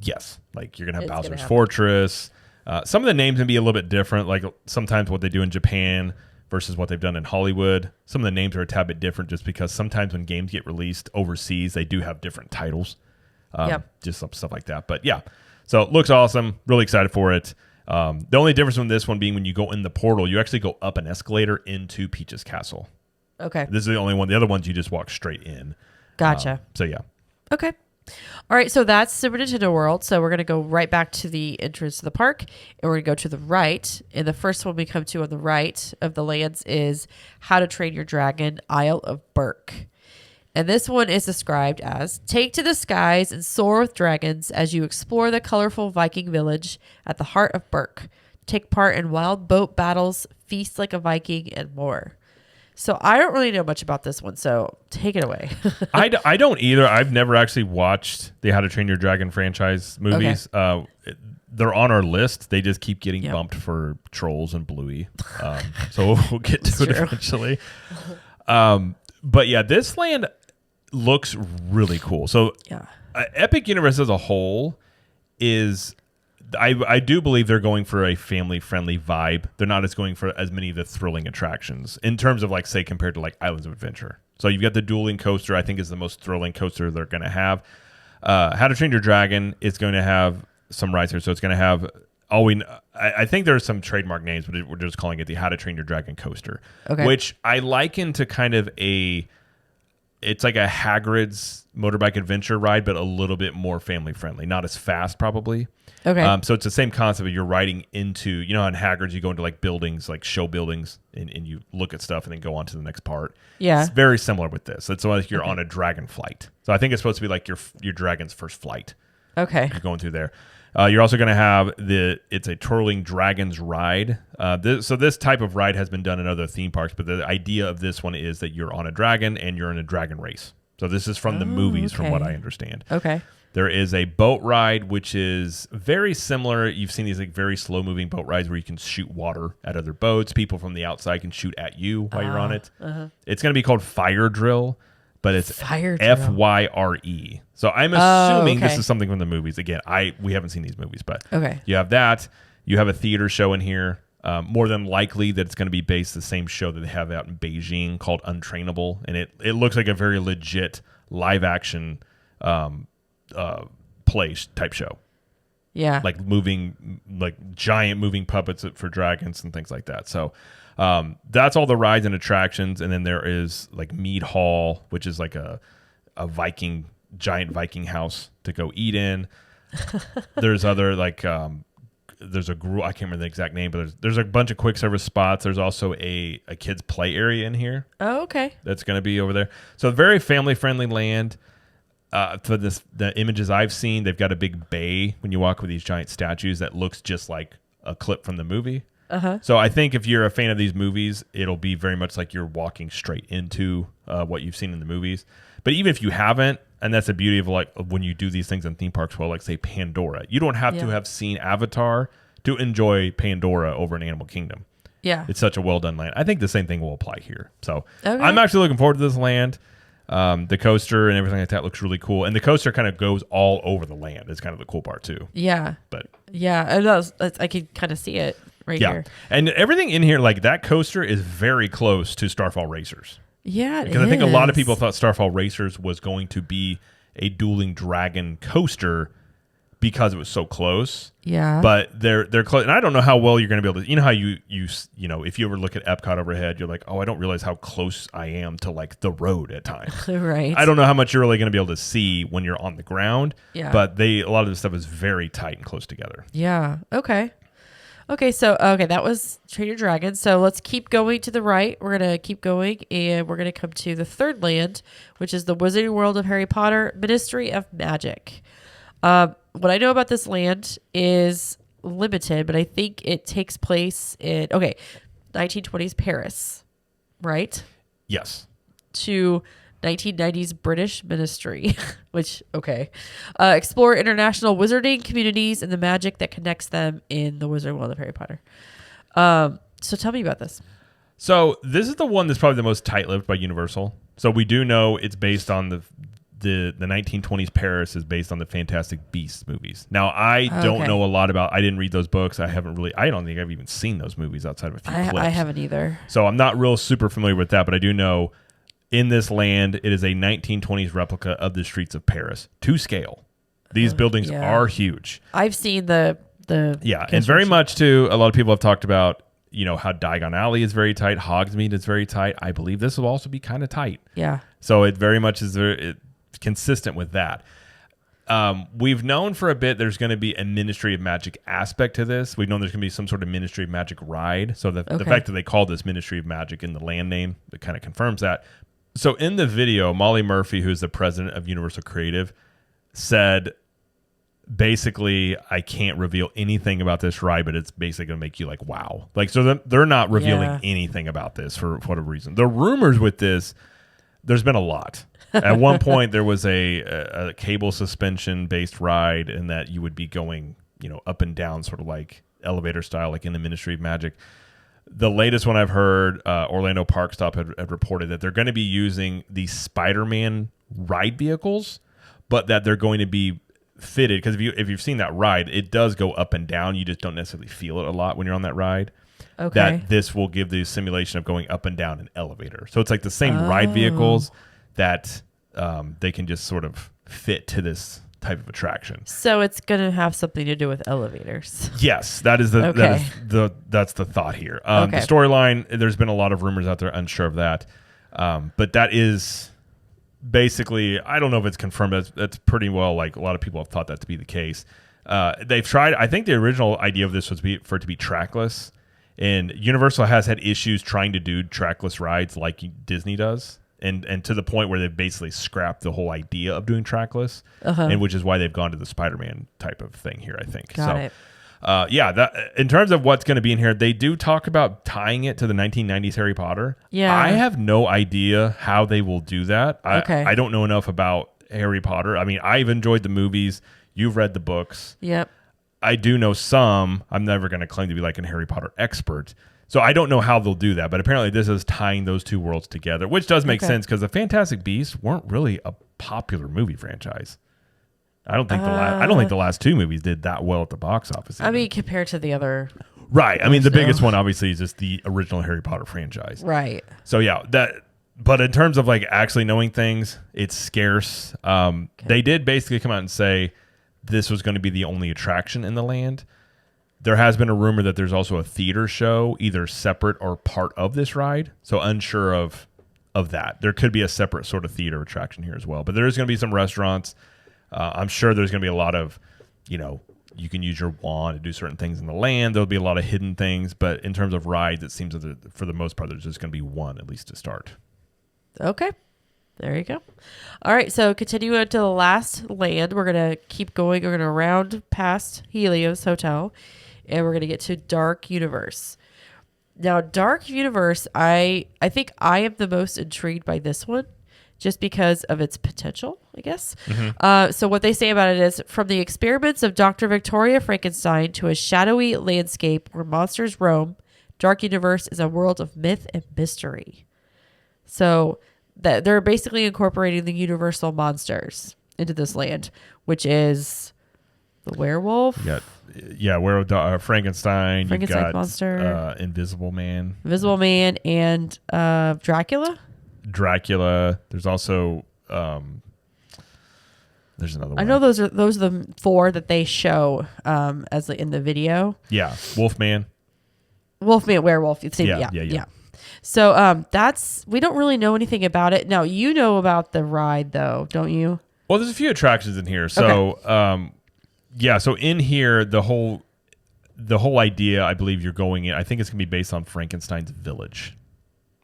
yes, like you're gonna have Bowser's Fortress. Some of the names can be a little bit different. Like sometimes what they do in Japan versus what they've done in Hollywood. Some of the names are a tad bit different just because sometimes when games get released overseas, they do have different titles. Just some stuff like that. But yeah, so it looks awesome. Really excited for it. The only difference from this one being when you go in the portal, you actually go up an escalator into Peach's Castle. Okay. This is the only one. The other ones you just walk straight in. Gotcha. So yeah. Okay. All right. So that's Super Nintendo World. So we're going to go right back to the entrance to the park and we're going to go to the right. And the first one we come to on the right of the lands is How to Train Your Dragon, Isle of Berk. And this one is described as take to the skies and soar with dragons as you explore the colorful Viking village at the heart of Berk. Take part in wild boat battles, feast like a Viking, and more. So I don't really know much about this one, so take it away. I don't either. I've never actually watched the How to Train Your Dragon franchise movies. They're on our list. They just keep getting bumped for Trolls and Bluey. So we'll get to it eventually. But yeah, this land looks really cool. So Epic Universe as a whole is, I do believe they're going for a family-friendly vibe. They're not as going for as many of the thrilling attractions in terms of like, say, compared to like Islands of Adventure. So you've got the dueling coaster, I think is the most thrilling coaster they're going to have. How to Train Your Dragon is going to have some rides here. So it's going to have, I think there's some trademark names, but we're just calling it the How to Train Your Dragon coaster, which I liken to kind of it's like a Hagrid's motorbike adventure ride, but a little bit more family friendly, not as fast probably. Okay. So it's the same concept of you're riding into, on Hagrid's, you go into like buildings, like show buildings, and you look at stuff and then go on to the next part. Yeah. It's very similar with this. It's like you're on a dragon flight. So I think it's supposed to be like your dragon's first flight. Okay. You're going through there. You're also going to have it's a twirling dragons ride. So this type of ride has been done in other theme parks, but the idea of this one is that you're on a dragon and you're in a dragon race. So this is from the movies, from what I understand. Okay. There is a boat ride, which is very similar. You've seen these like very slow moving boat rides where you can shoot water at other boats. People from the outside can shoot at you while you're on it. It's going to be called Fire Drill. But it's Fyre. So I'm assuming this is something from the movies. Again, we haven't seen these movies, but you have that. You have a theater show in here. More than likely that it's going to be based the same show that they have out in Beijing called Untrainable. And it looks like a very legit live action play type show. Yeah. Like giant moving puppets for dragons and things like that. So that's all the rides and attractions. And then there is like Mead Hall, which is like a giant Viking house to go eat in. There's other like there's a group, I can't remember the exact name, but there's a bunch of quick service spots. There's also a kids play area in here. Oh, okay. That's going to be over there. So very family friendly land. For the images I've seen, they've got a big bay when you walk with these giant statues that looks just like a clip from the movie. So I think if you're a fan of these movies, it'll be very much like you're walking straight into what you've seen in the movies. But even if you haven't, and that's the beauty of like when you do these things in theme parks, well, like say Pandora, you don't have to have seen Avatar to enjoy Pandora over in Animal Kingdom. Yeah, it's such a well done land. I think the same thing will apply here. So I'm actually looking forward to this land. The coaster and everything like that looks really cool, and the coaster kind of goes all over the land. It's kind of the cool part too. Yeah, but yeah, it does. I can kind of see it right here. And everything in here, like that coaster, is very close to Starfall Racers. Yeah, because I think a lot of people thought Starfall Racers was going to be a dueling dragon coaster, because it was so close. Yeah. But they're close, and I don't know how well you're going to be able to. You know how you know, if you ever look at Epcot overhead, you're like, oh, I don't realize how close I am to like the road at times. Right. I don't know how much you're really going to be able to see when you're on the ground. Yeah. But a lot of the stuff is very tight and close together. Yeah. Okay. So that was Trader Dragon. So let's keep going to the right. We're gonna keep going, and we're gonna come to the third land, which is the Wizarding World of Harry Potter, Ministry of Magic. What I know about this land is limited, but I think it takes place in 1920s Paris, right? Yes. To 1990s British Ministry, which, explore international wizarding communities and the magic that connects them in the Wizarding World of Harry Potter. So tell me about this. So this is the one that's probably the most tight-lipped by Universal. So we do know it's based on the 1920s Paris is based on the Fantastic Beasts movies. Now, I don't know a lot about. I didn't read those books. I don't think I've even seen those movies outside of a few clips. I haven't either. So I'm not real super familiar with that, but I do know in this land, it is a 1920s replica of the streets of Paris to scale. These buildings are huge. I've seen the and very much too. A lot of people have talked about, you know, how Diagon Alley is very tight, Hogsmeade is very tight. I believe this will also be kind of tight. Yeah. So it very much is consistent with that. We've known for a bit there's going to be a Ministry of Magic aspect to this. We've known there's going to be some sort of Ministry of Magic ride. So the fact that they call this Ministry of Magic in the land name, it kind of confirms that. So in the video, Molly Murphy, who's the president of Universal Creative, said, basically, I can't reveal anything about this ride, but it's basically going to make you like, wow. Like, so they're not revealing anything about this for whatever reason. The rumors with this, there's been a lot. At one point, there was a cable suspension based ride, and that you would be going, you know, up and down, sort of like elevator style, like in the Ministry of Magic. The latest one I've heard, Orlando Park Stop had reported that they're going to be using the Spider-Man ride vehicles, but that they're going to be fitted, because if you've seen that ride, it does go up and down. You just don't necessarily feel it a lot when you're on that ride. Okay. That this will give the simulation of going up and down an elevator. So it's like the same ride vehicles that they can just sort of fit to this type of attraction. So it's going to have something to do with elevators. Yes, that's the thought here. The storyline, there's been a lot of rumors out there, unsure of that. But that is basically, I don't know if it's confirmed, but that's pretty well, like, a lot of people have thought that to be the case. They've tried, I think the original idea of this was for it to be trackless, and Universal has had issues trying to do trackless rides like Disney does. And to the point where they've basically scrapped the whole idea of doing trackless, and which is why they've gone to the Spider-Man type of thing here, I think. Got it. That in terms of what's going to be in here, they do talk about tying it to the 1990s Harry Potter. Yeah. I have no idea how they will do that. I don't know enough about Harry Potter. I mean, I've enjoyed the movies. You've read the books. Yep. I do know some. I'm never going to claim to be like a Harry Potter expert. So I don't know how they'll do that, but apparently this is tying those two worlds together, which does make sense because the Fantastic Beasts weren't really a popular movie franchise. I don't think the last two movies did that well at the box office. I mean, compared to the other, right? I mean, the biggest one obviously is just the original Harry Potter franchise, right? So yeah, that. But in terms of like actually knowing things, it's scarce. They did basically come out and say this was going to be the only attraction in the land. There has been a rumor that there's also a theater show, either separate or part of this ride. So unsure of that. There could be a separate sort of theater attraction here as well. But there is going to be some restaurants. I'm sure there's going to be a lot of, you know, you can use your wand to do certain things in the land. There'll be a lot of hidden things. But in terms of rides, it seems that for the most part, there's just going to be one, at least to start. Okay. There you go. All right. So continue on to the last land. We're going to keep going. We're going to round past Helios Hotel. And we're going to get to Dark Universe. Now, Dark Universe, I think I am the most intrigued by this one just because of its potential, I guess. Mm-hmm. So what they say about it is, from the experiments of Dr. Victoria Frankenstein to a shadowy landscape where monsters roam, Dark Universe is a world of myth and mystery. So that they're basically incorporating the universal monsters into this land, which is the werewolf. Yeah, werewolf, Frankenstein. You've got monster, Invisible Man, and Dracula. There's also there's There's another one. I know those are the 4 that they show as in the video. Yeah, Wolfman, Werewolf. Yeah. So we don't really know anything about it. Now you know about the ride though, don't you? Well, there's a few attractions in here. So so in here the whole idea, I believe you're going in, I think it's gonna be based on Frankenstein's village.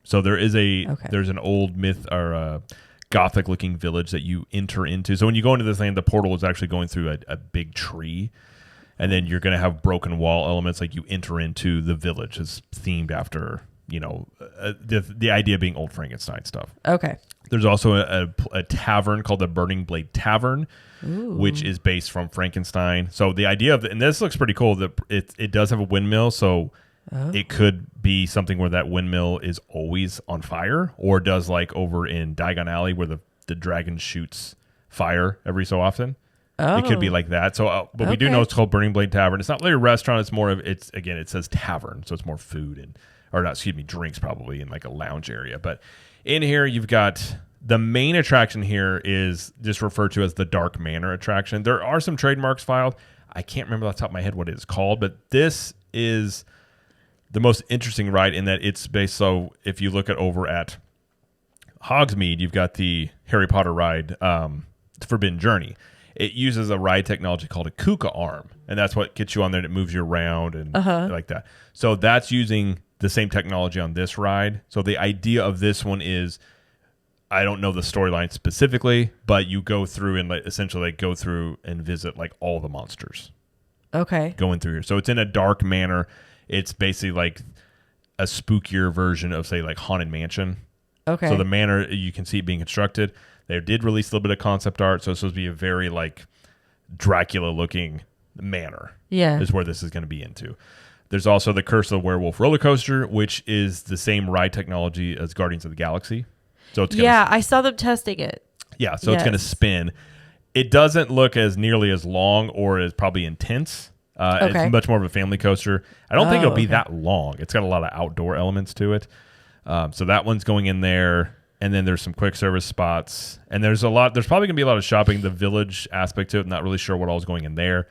So there's an old myth or Gothic looking village that you enter into. So when you go into this land, the portal is actually going through a big tree, and then you're going to have broken wall elements like you enter into the village. It's themed after, the idea being old Frankenstein stuff. Okay. There's also a tavern called the Burning Blade Tavern, which is based from Frankenstein. So the idea of and this looks pretty cool, that it does have a windmill, so it could be something where that windmill is always on fire, or does like over in Diagon Alley where the dragon shoots fire every so often. It could be like that. So, but we do know it's called Burning Blade Tavern. It's not really a restaurant. It's more of it says tavern, so it's more food drinks probably in like a lounge area. But in here you've got the main attraction here is just referred to as the Dark Manor attraction. There are some trademarks filed. I can't remember off the top of my head what it is called, but this is the most interesting ride in that it's based. So if you look over at Hogsmeade, you've got the Harry Potter ride, Forbidden Journey. It uses a ride technology called a Kuka arm, and that's what gets you on there, and it moves you around and like that. So that's using the same technology on this ride. So the idea of this one is, I don't know the storyline specifically, but you go through and essentially go through and visit like all the monsters. Okay. Going through here. So it's in a dark manor. It's basically like a spookier version of, say, like Haunted Mansion. Okay. So the manor, you can see it being constructed. They did release a little bit of concept art, so it's supposed to be a very like Dracula-looking manor. Yeah. Is where this is going to be into. There's also the Curse of the Werewolf roller coaster, which is the same ride technology as Guardians of the Galaxy. So it's I saw them testing it. Yeah, so it's going to spin. It doesn't look as nearly as long or as probably intense. It's much more of a family coaster. I don't think it'll be that long. It's got a lot of outdoor elements to it. So that one's going in there. And then there's some quick service spots. And there's probably going to be a lot of shopping. The village aspect to it, not really sure what all is going in there.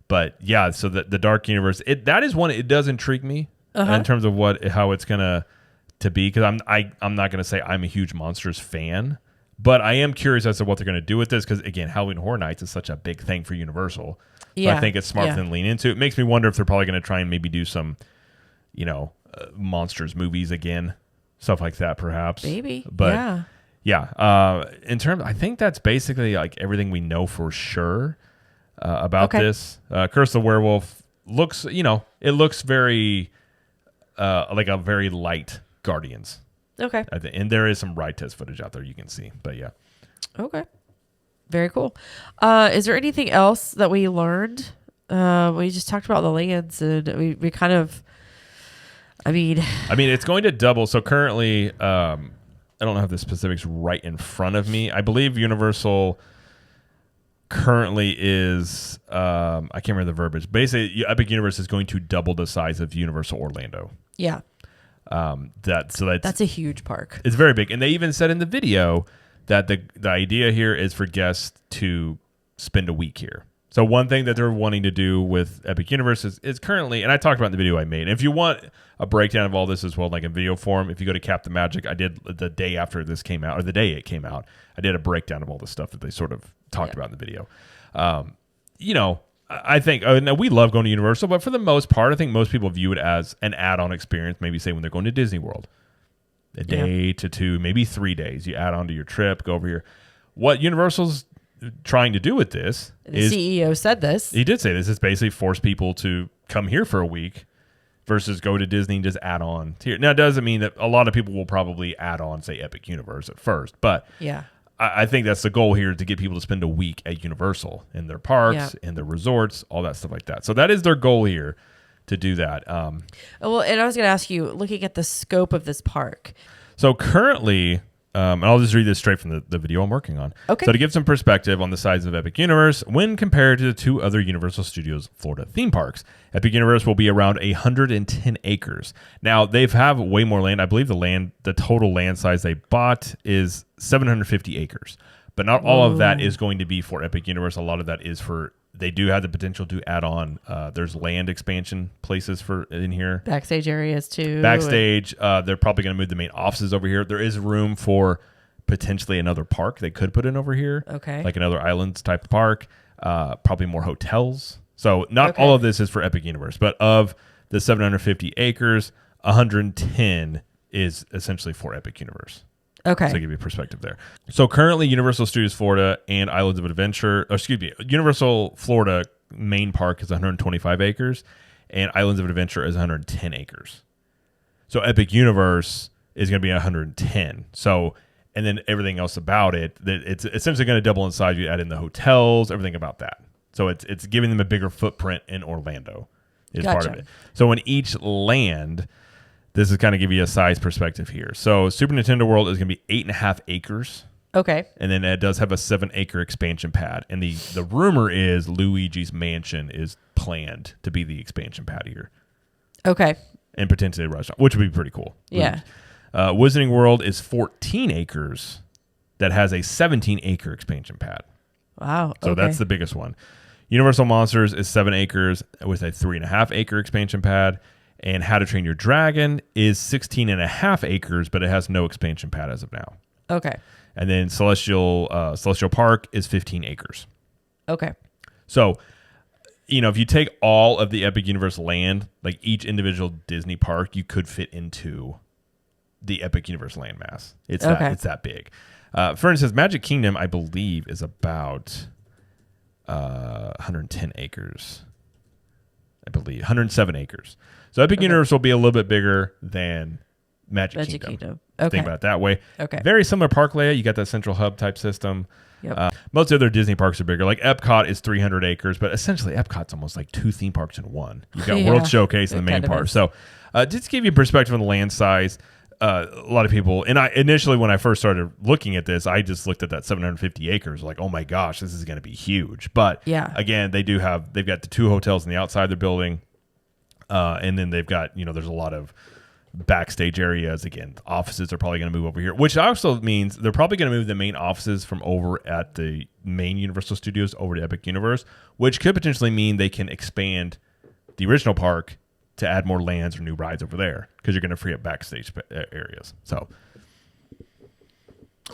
But yeah, so the Dark Universe, that is one, it does intrigue me in terms of how it's going to be. Because I'm not going to say I'm a huge Monsters fan. But I am curious as to what they're going to do with this. Because again, Halloween Horror Nights is such a big thing for Universal. So I think it's smart for them to lean into. It makes me wonder if they're probably going to try and maybe do some, Monsters movies again, stuff like that, perhaps. Maybe, but in terms, I think that's basically like everything we know for sure about this. Curse of the Werewolf looks, it looks very like a very light Guardians. Okay, and there is some ride test footage out there you can see, but yeah. Okay. Very cool. Is there anything else that we learned? We just talked about the lands, and we kind of, I mean, it's going to double. So currently, I don't have the specifics right in front of me. I believe Universal currently is, I can't remember the verbiage. Basically, Epic Universe is going to double the size of Universal Orlando. Yeah. That's a huge park. It's very big, and they even said in the video that the idea here is for guests to spend a week here. So one thing that they're wanting to do with Epic Universe is currently, and I talked about in the video I made, and if you want a breakdown of all this as well, like in video form, if you go to Cap the Magic, I did the day after this came out, or the day it came out, I did a breakdown of all the stuff that they sort of talked about in the video. I think, now we love going to Universal, but for the most part, I think most people view it as an add-on experience, maybe say when they're going to Disney World. A day to 2, maybe 3 days. You add on to your trip, go over here. What Universal's trying to do with this is... The CEO said this. He did say this. Is basically force people to come here for a week versus go to Disney and just add on to here. Now, it doesn't mean that a lot of people will probably add on, say, Epic Universe at first. But I think that's the goal here, to get people to spend a week at Universal in their parks, in their resorts, all that stuff like that. So that is their goal here, to do that. Well, and I was going to ask you, looking at the scope of this park. So currently, and I'll just read this straight from the video I'm working on. Okay. So to give some perspective on the size of Epic Universe, when compared to the 2 other Universal Studios Florida theme parks, Epic Universe will be around 110 acres. Now, they have way more land. I believe the total land size they bought is 750 acres. But not all of that is going to be for Epic Universe. A lot of that is for, they do have the potential to add on. There's land expansion places for in here. Backstage areas too. Backstage, they're probably going to move the main offices over here. There is room for potentially another park they could put in over here. Okay. Like another islands type of park. Probably more hotels. So not all of this is for Epic Universe, but of the 750 acres, 110 is essentially for Epic Universe. Okay. So to give you a perspective there. So currently Universal Studios Florida and Islands of Adventure, Universal Florida main park is 125 acres and Islands of Adventure is 110 acres. So Epic Universe is going to be 110. So, and then everything else about it, it's essentially going to double in size. You add in the hotels, everything about that. So it's giving them a bigger footprint in Orlando is part of it. So in each land, this is kind of give you a size perspective here. So Super Nintendo World is going to be 8.5 acres. Okay. And then it does have a 7-acre expansion pad. And the rumor is Luigi's Mansion is planned to be the expansion pad here. Okay. And potentially a restaurant, which would be pretty cool. Yeah. Wizarding World is 14 acres that has a 17-acre expansion pad. Wow. So that's the biggest one. Universal Monsters is 7 acres with a 3.5-acre expansion pad. And How to Train Your Dragon is 16.5 acres, but it has no expansion pad as of now. Okay. And then Celestial Park is 15 acres. Okay. So, if you take all of the Epic Universe land, like each individual Disney park, you could fit into the Epic Universe landmass. It's that big. For instance, Magic Kingdom, I believe, is about 110 acres. I believe 107 acres. So Epic Universe will be a little bit bigger than Magic Kingdom. Okay. Think about it that way. Okay. Very similar park layout. You got that central hub type system. Yep. Most other Disney parks are bigger. Like Epcot is 300 acres, but essentially Epcot's almost like 2 theme parks in one. You've got World Showcase and the main park. So just to give you a perspective on the land size, a lot of people, and I initially when I first started looking at this, I just looked at that 750 acres like, oh my gosh, this is going to be huge. But again, they've got the 2 hotels on the outside of the building. And then they've got, there's a lot of backstage areas. Again, offices are probably going to move over here, which also means they're probably going to move the main offices from over at the main Universal Studios over to Epic Universe, which could potentially mean they can expand the original park to add more lands or new rides over there because you're going to free up backstage areas. So,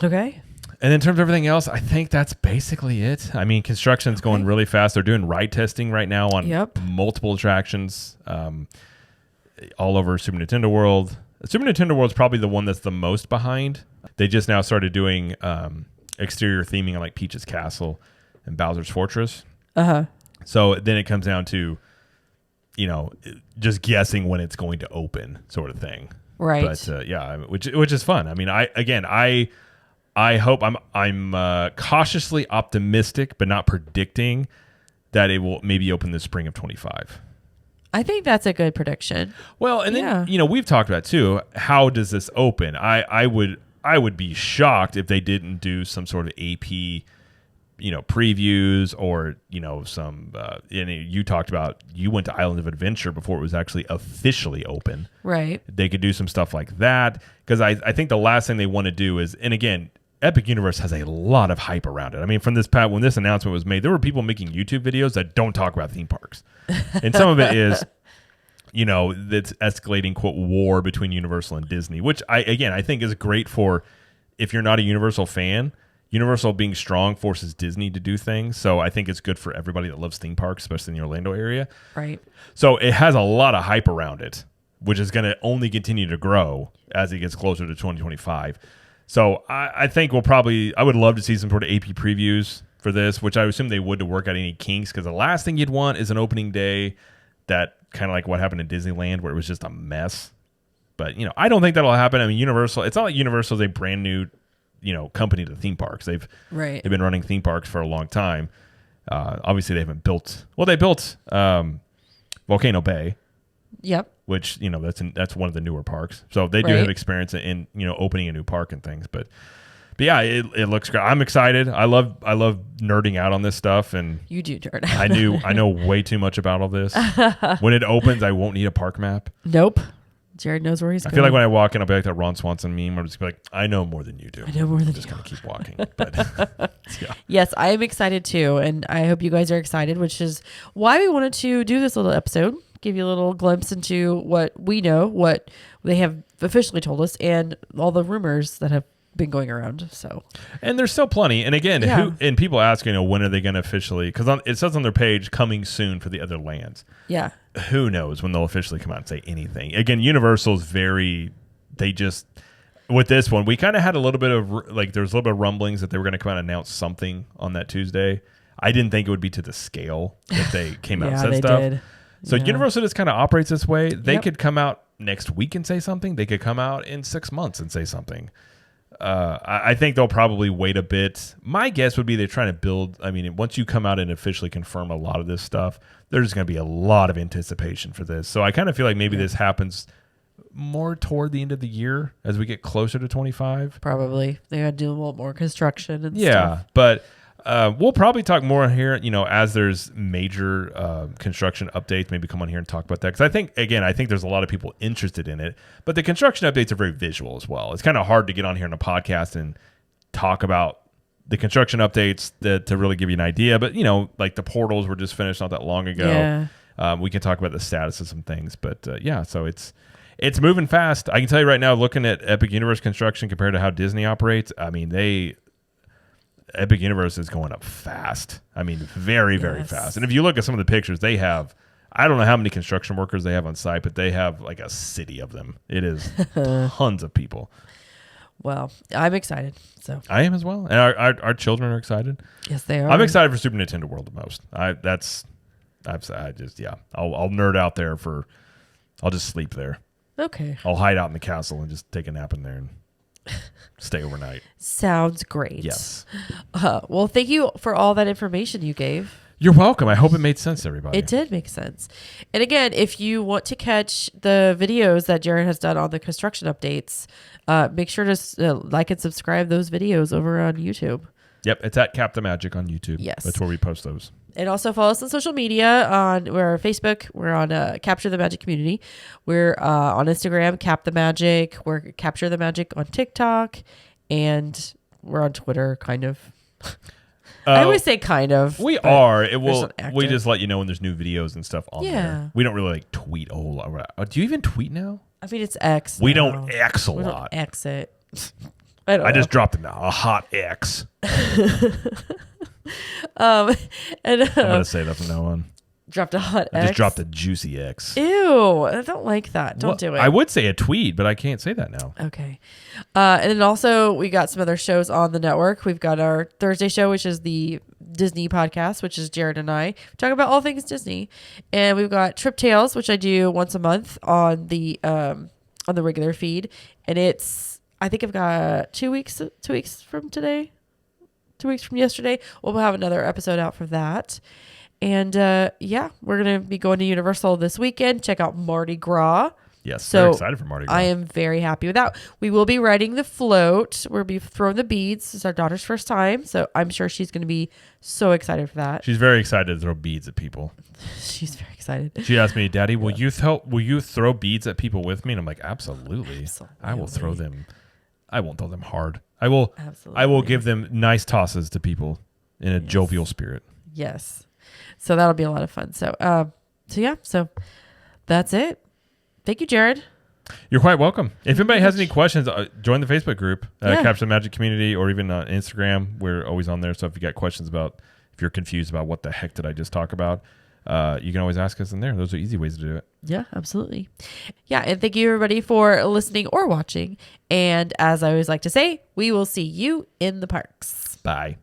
okay. And in terms of everything else, I think that's basically it. I mean, construction's going really fast. They're doing ride testing right now on multiple attractions all over Super Nintendo World. Super Nintendo World's probably the one that's the most behind. They just now started doing exterior theming on like Peach's Castle and Bowser's Fortress. So then it comes down to, just guessing when it's going to open sort of thing. Right. But which is fun. I mean, I hope I'm cautiously optimistic, but not predicting that it will maybe open the spring of 25. I think that's a good prediction. Well, and then we've talked about too. How does this open? I would be shocked if they didn't do some sort of AP, previews or some. You talked about you went to Island of Adventure before it was actually officially open. Right. They could do some stuff like that because I think the last thing they want to do is, and again, Epic Universe has a lot of hype around it. I mean, when this announcement was made, there were people making YouTube videos that don't talk about theme parks. And some of it is, that's escalating, quote, war between Universal and Disney, which I think is great for if you're not a Universal fan. Universal being strong forces Disney to do things. So I think it's good for everybody that loves theme parks, especially in the Orlando area. Right. So it has a lot of hype around it, which is going to only continue to grow as it gets closer to 2025. So I think I would love to see some sort of AP previews for this, which I assume they would to work out any kinks, because the last thing you'd want is an opening day that kind of like what happened in Disneyland where it was just a mess. But, I don't think that'll happen. I mean, Universal, it's not like Universal is a brand new, company to theme parks. They've been running theme parks for a long time. Obviously, they built Volcano Bay. Yep. Which, that's one of the newer parks. So they do have experience in, opening a new park and things. But yeah, it looks great. I'm excited. I love nerding out on this stuff. And you do nerd out. I know way too much about all this. When it opens, I won't need a park map. Nope. Jared knows where he's going. I feel like when I walk in, I'll be like that Ron Swanson meme. I'm just gonna be like, I know more than you do. I know more than you. Just gonna keep walking. But yeah. Yes, I am excited too, and I hope you guys are excited, which is why we wanted to do this little episode, give you a little glimpse into what we know, what they have officially told us, and all the rumors that have been going around. So, and there's still plenty. And again, and people ask, when are they going to officially? Because it says on their page, coming soon for the other lands. Yeah. Who knows when they'll officially come out and say anything? Again, Universal's they just, with this one, we kind of had a little bit of, there was a little bit of rumblings that they were going to come out and announce something on that Tuesday. I didn't think it would be to the scale that they came out and said stuff. Did. So Universal just kind of operates this way. They could come out next week and say something. They could come out in 6 months and say something. I think they'll probably wait a bit. My guess would be they're trying to build. I mean, once you come out and officially confirm a lot of this stuff, there's going to be a lot of anticipation for this. So I kind of feel like maybe this happens more toward the end of the year as we get closer to 25. Probably. They got to do a little more construction and stuff. Yeah, but we'll probably talk more here, as there's major construction updates, maybe come on here and talk about that. Because I think there's a lot of people interested in it, but the construction updates are very visual as well. It's kind of hard to get on here in a podcast and talk about the construction updates to really give you an idea. But, like the portals were just finished not that long ago. Yeah. We can talk about the status of some things. But, so it's moving fast. I can tell you right now, looking at Epic Universe construction compared to how Disney operates, I mean, Epic Universe is going up fast. I mean, very, very fast. And if you look at some of the pictures, they have, I don't know how many construction workers they have on site, but they have like a city of them. It is tons of people. Well, I'm excited. So I am as well. And our children are excited. Yes, they are. I'm excited for Super Nintendo World the most. I'll nerd out there I'll just sleep there. Okay. I'll hide out in the castle and just take a nap in there and stay overnight. Sounds great. Yes. Well, thank you for all that information you gave. You're welcome. I hope it made sense to everybody. It did make sense. And again, if you want to catch the videos that Jared has done on the construction updates, make sure to like and subscribe those videos over on YouTube. Yep. It's at Cap the Magic on YouTube. Yes. That's where we post those. And also follow us on social media. We're on Facebook. We're on Capture the Magic Community. We're on Instagram, Cap the Magic. We're Capture the Magic on TikTok. And we're on Twitter, kind of. I always say kind of. We are. We just let you know when there's new videos and stuff on there. We don't really tweet a whole lot. Do you even tweet now? I mean, it's X. We don't X a lot. Don't X it. I just dropped a hot X. I'm gonna say that from now on. Dropped a hot X. I just dropped a juicy X. Ew, I don't like that. Don't do it. I would say a tweet, but I can't say that now. Okay. And then also we got some other shows on the network. We've got our Thursday show, which is the Disney podcast, which is Jared and I. We talk about all things Disney. And we've got Trip Tales, which I do once a month on the regular feed. And I think I've got 2 weeks from today. 2 weeks from yesterday, we'll have another episode out for that. And we're going to be going to Universal this weekend. Check out Mardi Gras. Yes, so very excited for Mardi Gras. I am very happy with that. We will be riding the float. We'll be throwing the beads. It's our daughter's first time, so I'm sure she's going to be so excited for that. She's very excited to throw beads at people. She's very excited. She asked me, Daddy, will you throw beads at people with me? And I'm like, absolutely. I will throw them. I won't throw them hard. I will give them nice tosses to people in a jovial spirit. Yes. So that'll be a lot of fun. So that's it. Thank you, Jared. You're quite welcome. If anybody has any questions, join the Facebook group, Capture the Magic Community, or even on Instagram. We're always on there. So if you got questions if you're confused about what the heck did I just talk about, you can always ask us in there. Those are easy ways to do it. Yeah, absolutely. Yeah, and thank you everybody for listening or watching. And as I always like to say, we will see you in the parks. Bye.